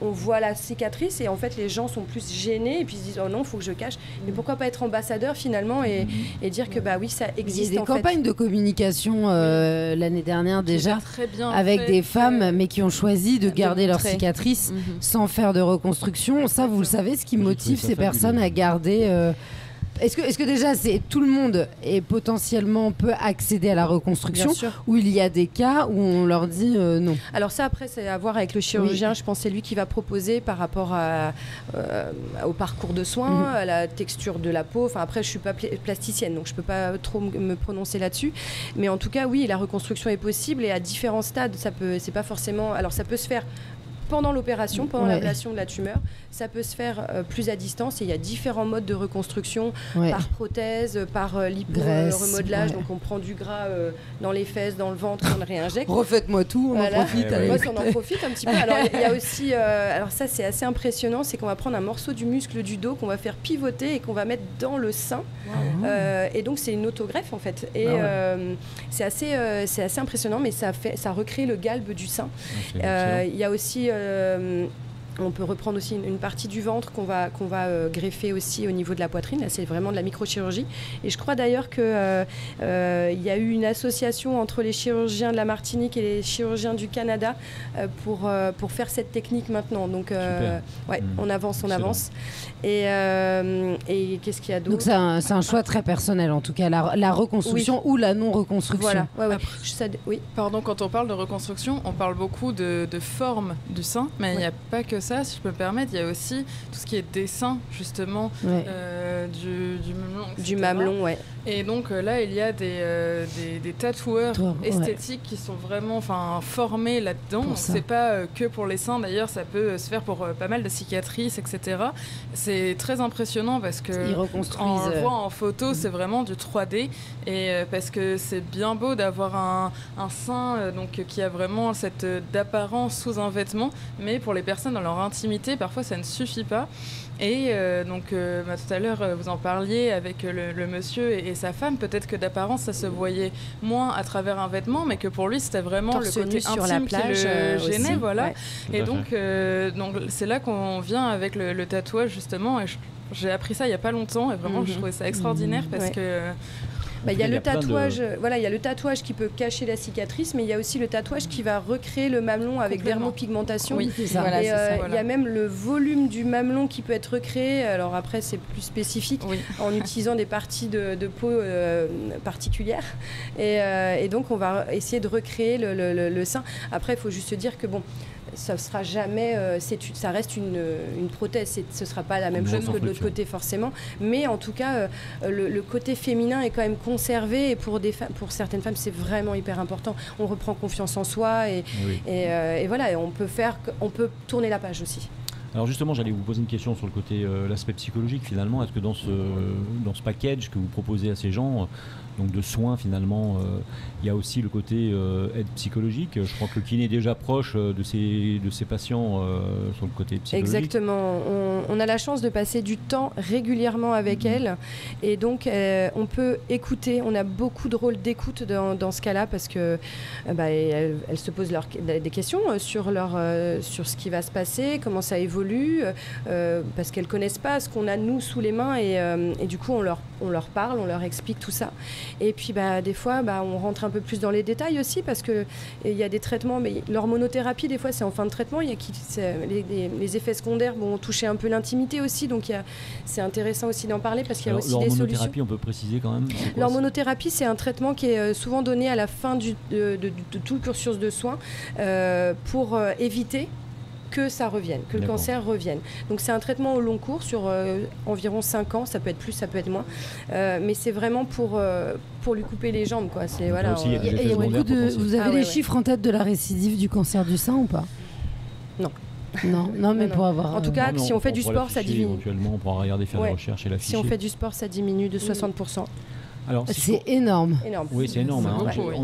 on voit la cicatrice et en fait les gens sont plus gênés et puis ils se disent oh non, il faut que je cache. Mais pourquoi pas être ambassadeur finalement et dire que bah oui, ça existe. Il y a des campagnes de communication l'année dernière déjà. Très bien avec des femmes mais qui ont choisi de garder leur cicatrice sans faire de reconstruction. Ça, vous le savez, ce qui motive ces personnes à garder... Est-ce que déjà, tout le monde est potentiellement peut accéder à la reconstruction, ou il y a des cas où on leur dit non ? Alors ça, après, c'est à voir avec le chirurgien. Je pense que c'est lui qui va proposer par rapport au parcours de soins, à la texture de la peau. Enfin, après, je ne suis pas plasticienne, donc je ne peux pas trop me prononcer là-dessus. Mais en tout cas, oui, la reconstruction est possible et à différents stades. C'est pas forcément... Alors, ça peut se faire pendant l'opération, pendant l'ablation de la tumeur. Ça peut se faire plus à distance et il y a différents modes de reconstruction par prothèse, par lipo-remodelage. Donc on prend du gras dans les fesses, dans le ventre, on le réinjecte. Refaites-moi tout, on en profite. On en profite un petit peu. Alors il y a aussi, alors ça c'est assez impressionnant, c'est qu'on va prendre un morceau du muscle du dos qu'on va faire pivoter et qu'on va mettre dans le sein. Et donc c'est une autogreffe en fait. Et c'est assez impressionnant, mais ça recrée le galbe du sein. Il y a aussi on peut reprendre aussi une partie du ventre qu'on va greffer aussi au niveau de la poitrine. Là, c'est vraiment de la microchirurgie. Et je crois d'ailleurs qu'il y a eu une association entre les chirurgiens de la Martinique et les chirurgiens du Canada pour faire cette technique maintenant. Donc, on avance. Et qu'est-ce qu'il y a d'autre ? Donc, c'est un choix très personnel, en tout cas, la reconstruction ou la non-reconstruction. Voilà. Pardon, quand on parle de reconstruction, on parle beaucoup de forme du sein, mais il n'y a pas que ça, si je peux me permettre. Il y a aussi tout ce qui est dessin, justement, du mamelon. Et donc là, il y a des tatoueurs esthétiques qui sont vraiment formés là-dedans. Donc, c'est pas que pour les seins, d'ailleurs, ça peut se faire pour pas mal de cicatrices, etc. C'est très impressionnant parce que on le voit en photo, c'est vraiment du 3D. Et parce que c'est bien beau d'avoir un sein qui a vraiment cette d'apparence sous un vêtement, mais pour les personnes dans leur intimité, parfois ça ne suffit pas. Et tout à l'heure, vous en parliez avec le monsieur et sa femme. Peut-être que d'apparence, ça se voyait moins à travers un vêtement, mais que pour lui, c'était vraiment le côté intime sur la plage, qui le gênait. Voilà. Et donc, c'est là qu'on vient avec le tatouage, justement. Et j'ai appris ça il n'y a pas longtemps. Et vraiment, je trouvais ça extraordinaire parce que... Il y a le tatouage, il y a le tatouage qui peut cacher la cicatrice, mais il y a aussi le tatouage qui va recréer le mamelon avec dermopigmentation. Oui, c'est ça. Il y a même le volume du mamelon qui peut être recréé. Alors après, c'est plus spécifique en utilisant des parties de peau particulières. Et donc, on va essayer de recréer le sein. Après, il faut juste dire que ça sera jamais, ça reste une prothèse. Ce sera pas la même chose que de l'autre côté forcément, mais en tout cas, le côté féminin est quand même conservé et pour certaines femmes, c'est vraiment hyper important. On reprend confiance en soi et voilà, et on peut tourner la page aussi. Alors justement, j'allais vous poser une question sur le côté, l'aspect psychologique finalement. Est-ce que dans ce package que vous proposez à ces gens, donc de soins finalement, il y a aussi le côté aide psychologique. Je crois que le kiné est déjà proche de ces patients sur le côté psychologique. Exactement. On a la chance de passer du temps régulièrement avec elles et donc on peut écouter. On a beaucoup de rôles d'écoute dans ce cas-là parce que elles se posent des questions sur ce qui va se passer, comment ça évolue, parce qu'elles connaissent pas ce qu'on a nous sous les mains et du coup on leur parle, on leur explique tout ça. Et puis des fois on rentre un peu plus dans les détails aussi parce que il y a des traitements, mais l'hormonothérapie des fois c'est en fin de traitement, il y a les effets secondaires vont toucher un peu l'intimité aussi, donc c'est intéressant aussi d'en parler parce qu'il y a aussi des solutions. L'hormonothérapie, on peut préciser quand même. L'hormonothérapie, c'est un traitement qui est souvent donné à la fin de tout le cursus de soins pour éviter que ça revienne, que le cancer revienne. Donc c'est un traitement au long cours sur environ 5 ans, ça peut être plus, ça peut être moins, mais c'est vraiment pour lui couper les jambes, quoi. C'est, voilà, vous avez les chiffres en tête de la récidive du cancer du sein ou pas? Non, mais pour avoir... En tout cas, si on fait du sport, ça diminue. Éventuellement, on pourra regarder, faire des recherches et l'afficher. Si on fait du sport, ça diminue de 60%. Alors, c'est énorme. Oui, c'est énorme.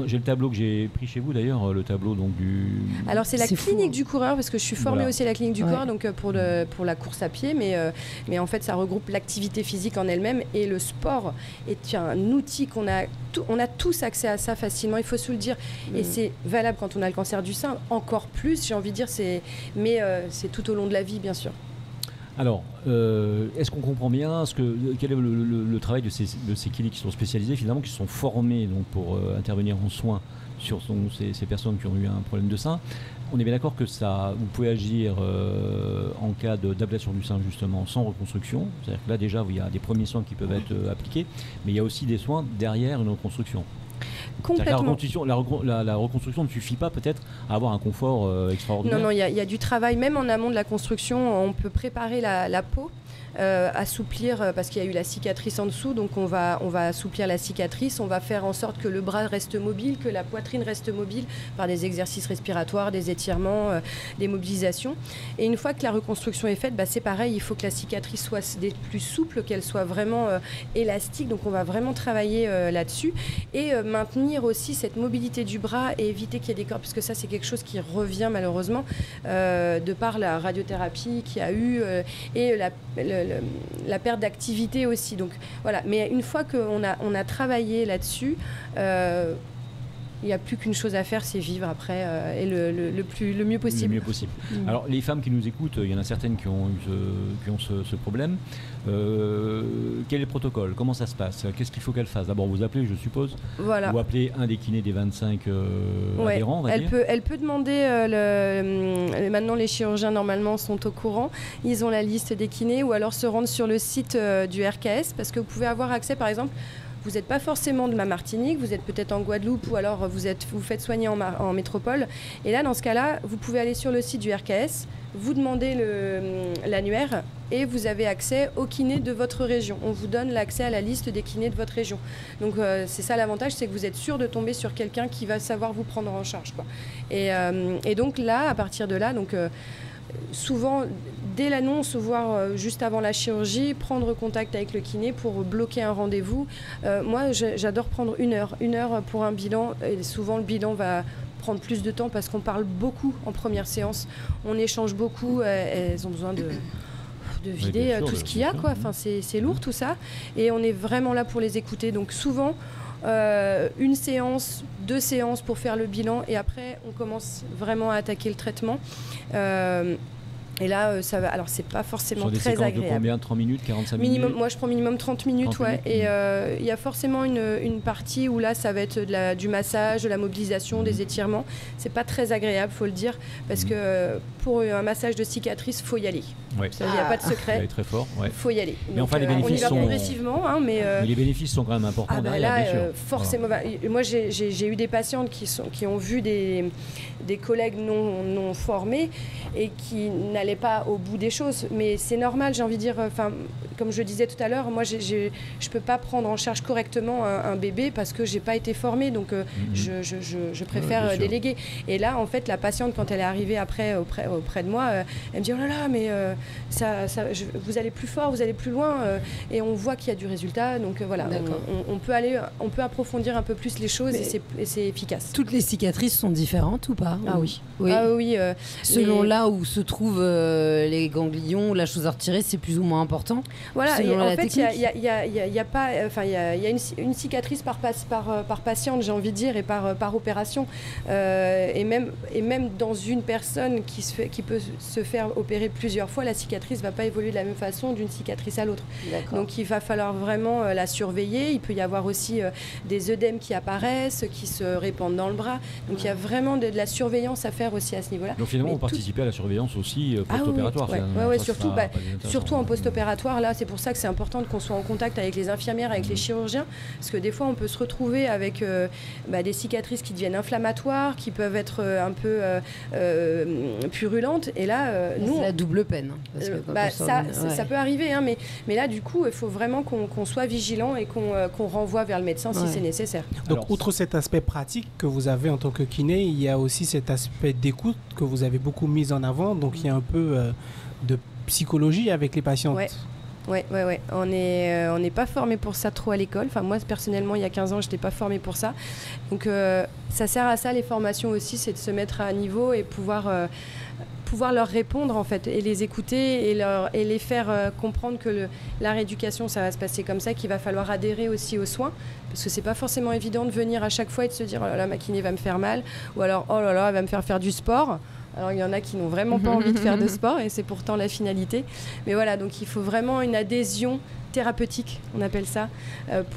J'ai le tableau que j'ai pris chez vous d'ailleurs, le tableau donc du. Alors c'est la clinique du coureur parce que je suis formée aussi à la clinique du coureur, donc pour la course à pied, mais en fait ça regroupe l'activité physique en elle-même et le sport est un outil on a tous accès à ça facilement. Il faut se le dire et c'est valable quand on a le cancer du sein encore plus. J'ai envie de dire mais c'est tout au long de la vie bien sûr. Alors, est-ce qu'on comprend bien quel est le travail de ces cliniques qui sont spécialisées, finalement, qui sont formées donc, pour intervenir en soins sur ces personnes qui ont eu un problème de sein? On est bien d'accord que vous pouvez agir en cas d'ablation du sein, justement, sans reconstruction. C'est-à-dire que là, déjà, il y a des premiers soins qui peuvent être appliqués, mais il y a aussi des soins derrière une reconstruction. Complètement. La reconstruction ne suffit pas peut-être à avoir un confort extraordinaire. Non, il y a du travail, même en amont de la construction, on peut préparer la peau. Assouplir parce qu'il y a eu la cicatrice en dessous, donc on va assouplir la cicatrice, on va faire en sorte que le bras reste mobile, que la poitrine reste mobile par des exercices respiratoires, des étirements, des mobilisations. Et une fois que la reconstruction est faite, c'est pareil, il faut que la cicatrice soit des plus souple, qu'elle soit vraiment élastique, donc on va vraiment travailler là-dessus et maintenir aussi cette mobilité du bras et éviter qu'il y ait des corps, parce que ça c'est quelque chose qui revient malheureusement de par la radiothérapie qu'il y a eu et la perte d'activité aussi. Donc voilà. Mais une fois qu'on a travaillé là-dessus, il n'y a plus qu'une chose à faire, c'est vivre après et le mieux possible. Le mieux possible. Alors les femmes qui nous écoutent, il y en a certaines qui ont ce problème. Quel est le protocole? Comment ça se passe? Qu'est-ce qu'il faut qu'elles fassent? D'abord vous appelez, je suppose. Voilà. Ou appeler un des kinés des 25 adhérents, on va dire. Elle peut demander, maintenant les chirurgiens normalement sont au courant, ils ont la liste des kinés, ou alors se rendre sur le site du RKS, parce que vous pouvez avoir accès par exemple. Vous n'êtes pas forcément de la Martinique, vous êtes peut-être en Guadeloupe ou alors vous faites soigner en métropole. Et là, dans ce cas-là, vous pouvez aller sur le site du RKS, vous demandez l'annuaire et vous avez accès aux kinés de votre région. On vous donne l'accès à la liste des kinés de votre région. Donc c'est ça l'avantage, c'est que vous êtes sûr de tomber sur quelqu'un qui va savoir vous prendre en charge, quoi. Et donc là, à partir de là, souvent, dès l'annonce, voire juste avant la chirurgie, prendre contact avec le kiné pour bloquer un rendez-vous. Moi, j'adore prendre une heure pour un bilan. Et souvent, le bilan va prendre plus de temps parce qu'on parle beaucoup en première séance. On échange beaucoup. Elles ont besoin de vider tout ce qu'il y a, quoi. Enfin, c'est lourd tout ça. Et on est vraiment là pour les écouter. Donc souvent, une séance, 2 séances pour faire le bilan et après on commence vraiment à attaquer le traitement. Et là, ça va. Alors, c'est pas forcément très agréable. De combien? 30 minutes, 45 minutes? Moi, je prends minimum 30 minutes, 30 minutes. Et il y a forcément une partie où là, ça va être du massage, de la mobilisation, des étirements. C'est pas très agréable, faut le dire, parce que pour un massage de cicatrice, faut y aller. Ouais. Il n'y a pas de secret. Il est très fort. Ouais. Faut y aller. Mais enfin, les bénéfices on y va sont progressivement, hein, mais les bénéfices sont quand même importants derrière, bien sûr. Forcément. Voilà. Moi, j'ai eu des patientes qui ont vu des collègues non formés et qui n'allaient pas au bout des choses. Mais c'est normal, j'ai envie de dire. Enfin, comme je le disais tout à l'heure, moi, je peux pas prendre en charge correctement un bébé parce que j'ai pas été formée. Donc, je préfère déléguer. Et là, en fait, la patiente, quand elle est arrivée après auprès de moi, elle me dit, oh là là, mais vous allez plus fort, vous allez plus loin, et on voit qu'il y a du résultat. Donc voilà, on peut approfondir un peu plus les choses et c'est efficace. Toutes les cicatrices sont différentes ou pas? Ah oui. Selon là où se trouvent les ganglions, la chose à retirer, c'est plus ou moins important. Voilà. Et en fait, il y a pas, enfin il y a une cicatrice par patiente, j'ai envie de dire, et par opération, et même dans une personne qui peut se faire opérer plusieurs fois, la cicatrice va pas évoluer de la même façon d'une cicatrice à l'autre. Donc il va falloir vraiment la surveiller. Il peut y avoir aussi des œdèmes qui apparaissent, qui se répandent dans le bras. Donc il y a vraiment de la surveillance à faire aussi à ce niveau-là. Donc finalement, vous participez à la surveillance aussi post-opératoire. Surtout en post-opératoire. Là, c'est pour ça que c'est important qu'on soit en contact avec les infirmières, avec les chirurgiens, parce que des fois, on peut se retrouver avec des cicatrices qui deviennent inflammatoires, qui peuvent être un peu purulentes. Et là, nous, c'est la double peine. Parce que ça peut arriver, hein, mais là, du coup, il faut vraiment qu'on soit vigilant et qu'on renvoie vers le médecin si c'est nécessaire. Donc, outre cet aspect pratique que vous avez en tant que kiné, il y a aussi cet aspect d'écoute que vous avez beaucoup mis en avant. Donc, il y a un peu de psychologie avec les patientes. Oui. On n'est pas formé pour ça trop à l'école. Enfin, moi, personnellement, il y a 15 ans, je n'étais pas formée pour ça. Donc, ça sert à ça, les formations aussi, c'est de se mettre à niveau et pouvoir leur répondre, en fait, et les écouter et les faire comprendre que la rééducation, ça va se passer comme ça, qu'il va falloir adhérer aussi aux soins. Parce que c'est pas forcément évident de venir à chaque fois et de se dire « Oh là là, ma kiné va me faire mal » ou alors « Oh là là, elle va me faire du sport ». Alors, il y en a qui n'ont vraiment pas envie de faire de sport et c'est pourtant la finalité. Mais voilà, donc il faut vraiment une adhésion thérapeutique, on appelle ça,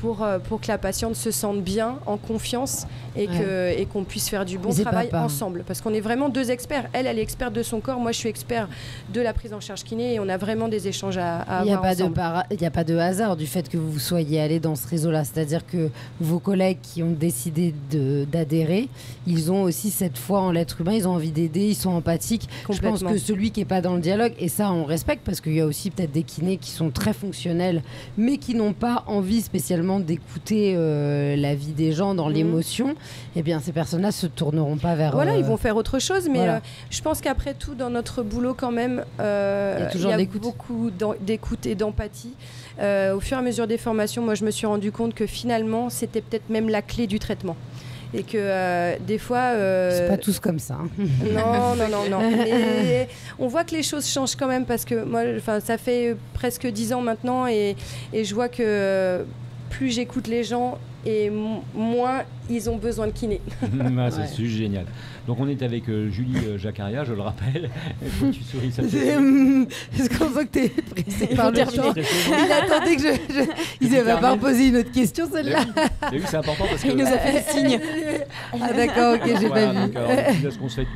pour que la patiente se sente bien, en confiance et qu'on puisse faire du bon travail ensemble. Parce qu'on est vraiment deux experts. Elle est experte de son corps, moi je suis expert de la prise en charge kiné et on a vraiment des échanges à avoir ensemble. Il n'y a pas de hasard du fait que vous soyez allés dans ce réseau-là. C'est-à-dire que vos collègues qui ont décidé d'adhérer, ils ont aussi cette foi en l'être humain, ils ont envie d'aider, ils sont empathiques. Je pense que celui qui n'est pas dans le dialogue, et ça on respecte parce qu'il y a aussi peut-être des kinés qui sont très fonctionnels mais qui n'ont pas envie spécialement d'écouter la vie des gens dans l'émotion, eh bien ces personnes-là se tourneront pas vers... Voilà, ils vont faire autre chose, mais je pense qu'après tout, dans notre boulot quand même, il y a beaucoup d'écoute et d'empathie. Au fur et à mesure des formations, moi je me suis rendu compte que finalement, c'était peut-être même la clé du traitement. Et que des fois... c'est pas tous comme ça. Non. Mais on voit que les choses changent quand même parce que moi, ça fait presque 10 ans maintenant et je vois que plus j'écoute les gens et moins ils ont besoin de kiné. C'est génial. Donc on est avec Julie Jaccaria, je le rappelle. Tu souris, ça Est-ce qu'on voit que t'es pressé par le temps? Il attendait que il va pas reposer une autre question, celle-là. Oui, c'est important parce que... Il nous a fait des signes. Ah d'accord, ok, j'ai pas vu.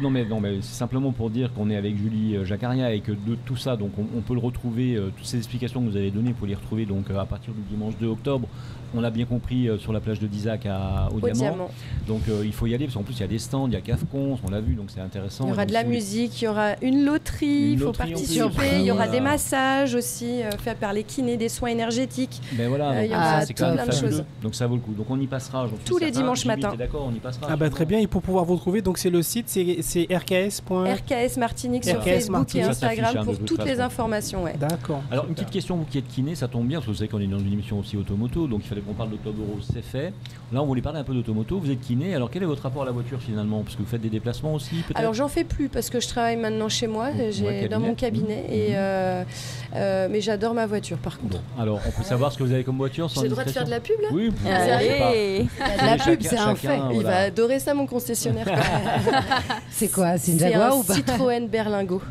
Non mais c'est simplement pour dire qu'on est avec Julie Jaccaria et que de tout ça, donc on peut le retrouver, toutes ces explications que vous avez données, vous pouvez les retrouver donc à partir du dimanche 2 octobre. On l'a bien compris sur la plage de Dizac au Diamant. Donc il faut y aller parce qu'en plus il y a des stands, il y a CAFCON, on l'a vu, donc c'est intéressant. Il y aura de la musique, il y aura une loterie, il faut participer, il y aura des massages aussi faits par les kinés, des soins énergétiques. Ben voilà, il y aura c'est quand même plein de choses. Donc ça vaut le coup. Donc on y passera. Tous les dimanches matin. D'accord, on y passera. Ah bah très bien, et pour pouvoir vous retrouver, donc c'est le site, c'est RKS. RKS Martinique sur Facebook et Instagram pour toutes les informations. D'accord. Alors une petite question, vous qui êtes kiné, ça tombe bien parce que vous savez qu'on est dans une émission aussi automoto, donc il fallait qu'on parle d'Octobre Rose, c'est fait. Là on voulait parler un peu d'automoto. Vous êtes kiné, alors quel est votre rapport à la voiture finalement? Parce que vous faites des déplacements aussi peut-être? Alors j'en fais plus parce que je travaille maintenant chez moi, dans mon cabinet, mais j'adore ma voiture par contre. Bon, alors on peut savoir ce que vous avez comme voiture? J'ai le droit de faire de la pub là? Oui, la pub c'est un fait. Il va adorer ça mon concessionnaire. C'est quoi? C'est une Jaguar ou pas? Citroën Berlingo.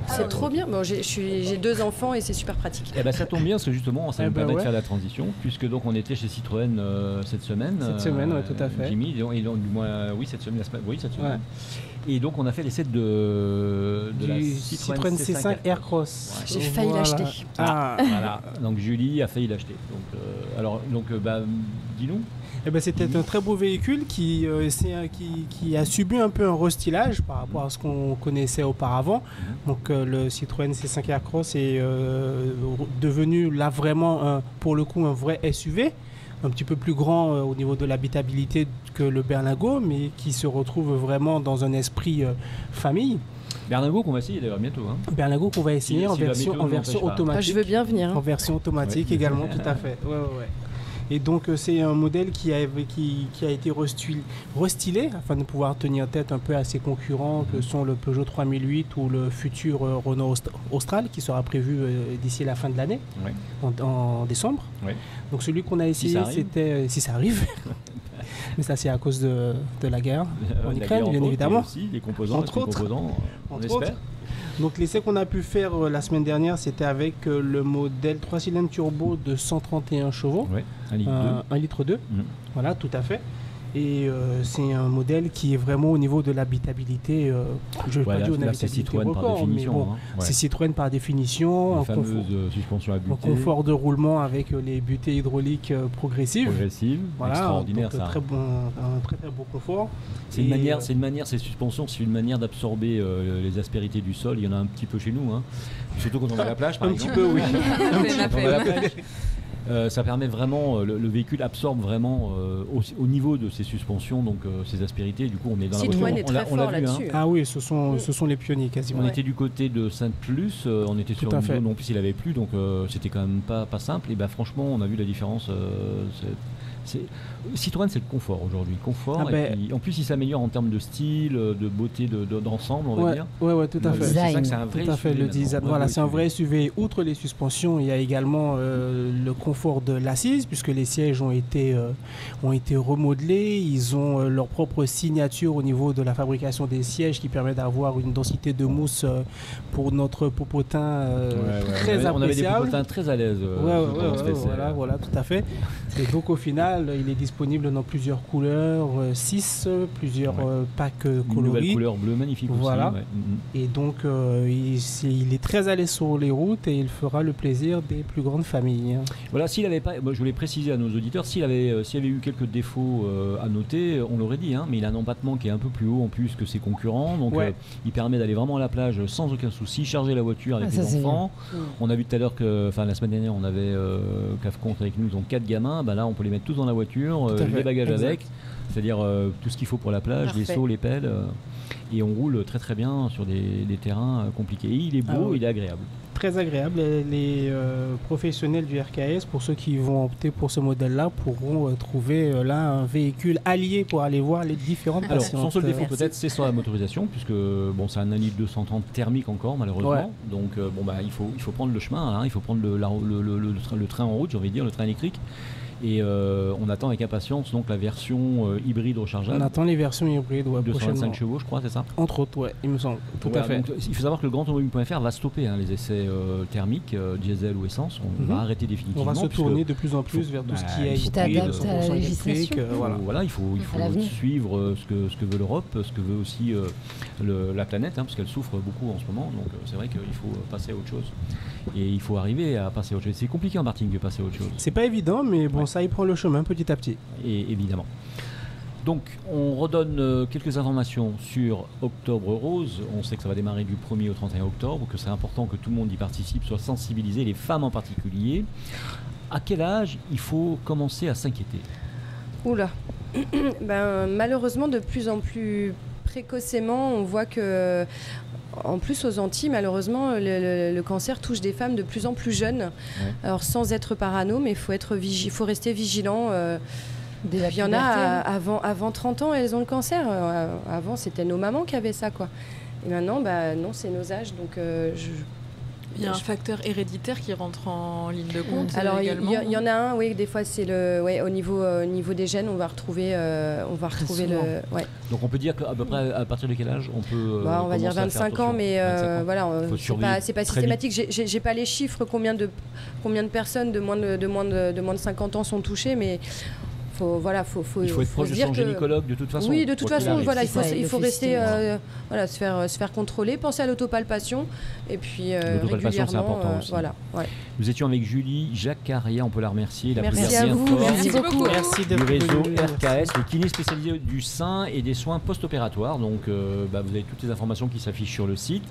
C'est trop bien. Bon, j'ai 2 enfants et c'est super pratique. Eh ben ça tombe bien parce que justement ça nous permet de faire la transition puisque donc on était chez Citroën cette semaine. Cette semaine, oui, tout à fait. Jimmy, du moins, oui, cette semaine. Oui, cette semaine. Ouais. Et donc, on a fait l'essai de la Citroën C5 Aircross. Ouais. J'ai failli l'acheter. Voilà. Donc, Julie a failli l'acheter. Donc, dis-nous. Eh ben, c'était un très beau véhicule qui a subi un peu un restylage par rapport à ce qu'on connaissait auparavant. Donc le Citroën C5 Aircross est devenu là vraiment pour le coup un vrai SUV, un petit peu plus grand au niveau de l'habitabilité que le Berlingo, mais qui se retrouve vraiment dans un esprit famille. Berlingo qu'on va essayer d'ailleurs bientôt. Berlingo qu'on va essayer en version automatique. Ah, je veux bien venir. En version automatique également, tout à fait. Ouais. Et donc c'est un modèle qui a été restylé afin de pouvoir tenir tête un peu à ses concurrents que sont le Peugeot 3008 ou le futur Renault Austral qui sera prévu d'ici la fin de l'année, en décembre. Oui. Donc celui qu'on a essayé, c'était si ça arrive. Mais ça c'est à cause de la guerre en Ukraine, bien évidemment. Aussi, les composants, on espère. Donc l'essai qu'on a pu faire la semaine dernière, c'était avec le modèle 3 cylindres turbo de 131 chevaux, 1,2 litre. Voilà, tout à fait. Et c'est un modèle qui est vraiment au niveau de l'habitabilité. Je ne vais pas dire une habitabilité Citroën record, par définition. Mais bon, c'est Citroën par définition. La fameuse suspension à butée. En confort de roulement avec les butées hydrauliques progressives. Voilà, extraordinaire ça. Un très beau confort. C'est une manière, ces suspensions, c'est une manière d'absorber les aspérités du sol. Il y en a un petit peu chez nous, surtout quand on va à la plage, par exemple. Un petit peu, oui. Ça permet vraiment, le véhicule absorbe vraiment au niveau de ses suspensions, donc ses aspérités. Du coup, on est dans Citroën la voiture. Est très fort là-dessus. Ah oui, ce sont les pionniers quasiment. On était du côté de Sainte-Luce, on était sur une zone, en plus il avait plu, donc c'était quand même pas simple. Et franchement, on a vu la différence. Citroën, c'est le confort aujourd'hui. En plus, il s'améliore en termes de style, de beauté d'ensemble, on va dire. Ouais, tout à fait. C'est ça que c'est un vrai SUV. Le design, voilà, c'est un vrai SUV. Outre les suspensions, il y a également le confort de l'assise, puisque les sièges ont été remodelés. Ils ont leur propre signature au niveau de la fabrication des sièges qui permet d'avoir une densité de mousse pour notre popotin très appréciable. On avait des popotins très à l'aise. Voilà, tout à fait. Et donc au final, il est disponible dans plusieurs couleurs, 6, plusieurs packs coloris. Une nouvelle couleur bleue magnifique voilà. Aussi. Et donc il est très à l'aise sur les routes et il fera le plaisir des plus grandes familles. Voilà, s'il avait pas, je voulais préciser à nos auditeurs, s'il y avait eu quelques défauts à noter, on l'aurait dit, mais il a un empattement qui est un peu plus haut en plus que ses concurrents, donc il permet d'aller vraiment à la plage sans aucun souci, charger la voiture avec les enfants. On a vu tout à l'heure la semaine dernière, on avait CAF-Compte avec nous, ils ont 4 gamins, là on peut les mettre tous dans la voiture, les bagages avec, c'est-à-dire tout ce qu'il faut pour la plage, les seaux, les pelles, et on roule très très bien sur des terrains compliqués. Et il est beau, il est agréable. Très agréable. Les professionnels du RKS, pour ceux qui vont opter pour ce modèle-là, pourront trouver là un véhicule allié pour aller voir les différentes patientes. Son seul défaut peut-être, c'est sur la motorisation, puisque c'est un 1,2 litre 230 thermique encore malheureusement. Donc il faut prendre le chemin, il faut prendre le train en route, j'ai envie de dire, le train électrique. Et on attend avec impatience donc la version hybride rechargeable. On attend les versions hybrides, 225 chevaux, je crois, c'est ça. Entre autres, il me semble. Tout à fait. Donc, il faut savoir que le grandautomobile.fr va stopper les essais thermiques, diesel ou essence. On va arrêter définitivement. On va se tourner de plus en plus vers tout ce qui est hybride, 100% électrique. Voilà, il faut suivre ce que veut l'Europe, ce que veut aussi la planète, parce qu'elle souffre beaucoup en ce moment. Donc c'est vrai qu'il faut passer à autre chose. Et il faut arriver à passer à autre chose. C'est compliqué en marketing de passer à autre chose. C'est pas évident, mais bon, ça y prend le chemin petit à petit. Et évidemment. Donc, on redonne quelques informations sur Octobre Rose. On sait que ça va démarrer du 1er au 31 octobre, que c'est important que tout le monde y participe, soit sensibilisé, les femmes en particulier. À quel âge il faut commencer à s'inquiéter ? Oula. Malheureusement, de plus en plus précocement, on voit que... En plus, aux Antilles, malheureusement, le cancer touche des femmes de plus en plus jeunes. Alors, sans être parano, mais il faut rester vigilant. Il y en a avant 30 ans, elles ont le cancer. Avant, c'était nos mamans qui avaient ça, quoi. Et maintenant, non, c'est nos âges. Donc, il y a un facteur héréditaire qui rentre en ligne de compte. Alors il y en a un, oui, des fois c'est au niveau des gènes, on va retrouver le. Ouais. Donc on peut dire qu'à peu près à partir de quel âge on peut. On va dire 25 ans, mais voilà, c'est pas systématique. J'ai pas les chiffres combien de personnes de moins de 50 ans sont touchées, mais Il faut être proche de son gynécologue de toute façon. Oui, de toute façon, voilà, il faut rester, se faire contrôler, penser à l'autopalpation et puis l'autopalpation, c'est important aussi. Voilà, ouais. Nous étions avec Julie Jacquaria, on peut la remercier. Merci à vous, merci beaucoup. Merci du réseau RKS, le kiné spécialisé du sein et des soins post-opératoires. Donc, vous avez toutes les informations qui s'affichent sur le site.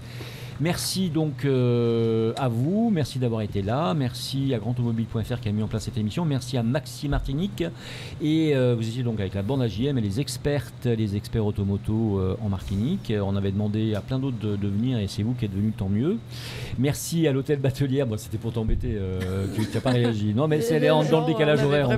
Merci donc à vous, merci d'avoir été là, merci à grandautomobile.fr qui a mis en place cette émission, merci à Maxi Martinique et vous étiez donc avec la bande AJM et les experts automoto en Martinique. On avait demandé à plein d'autres de venir et c'est vous qui êtes venus, tant mieux. Merci à l'hôtel Batelière, bon, c'était pour t'embêter, tu n'as pas réagi. Non mais elle est dans le décalage horaire.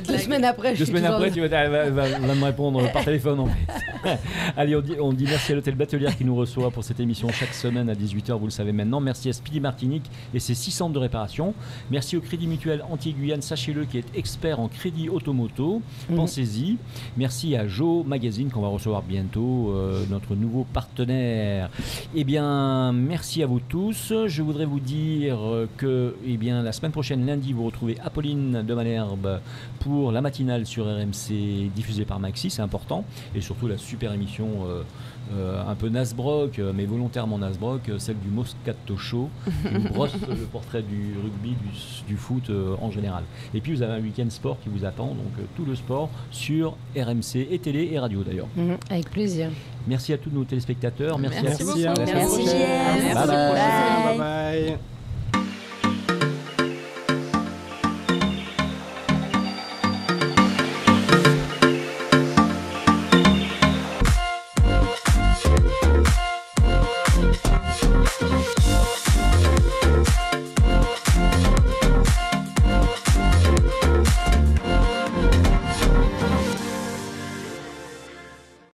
2 semaines après. 2 semaines après, tu vas me répondre par téléphone en fait. Allez, on dit merci à l'hôtel Batelière qui nous reçoit pour cette émission chaque semaine à 18h, vous le savez maintenant. Merci à Speedy Martinique et ses 6 centres de réparation. Merci au Crédit Mutuel Antilles-Guyane, sachez-le, qui est expert en crédit automoto. Pensez-y. Merci à Joe Magazine qu'on va recevoir bientôt, notre nouveau partenaire. Eh bien, merci à vous tous. Je voudrais vous dire que la semaine prochaine, lundi, vous retrouvez Apolline de Malherbe pour la matinale sur RMC diffusée par Maxi, c'est important. Et surtout la super émission un peu Nasbrock, mais volontairement Nasbrock, celle du Moscato Show, qui nous brosse le portrait du rugby, du foot en général. Et puis vous avez un week-end sport qui vous attend, donc tout le sport sur RMC et télé et radio d'ailleurs. Avec plaisir. Merci à tous nos téléspectateurs. Merci à tous. Beaucoup. Merci. Bye bye. Bye bye.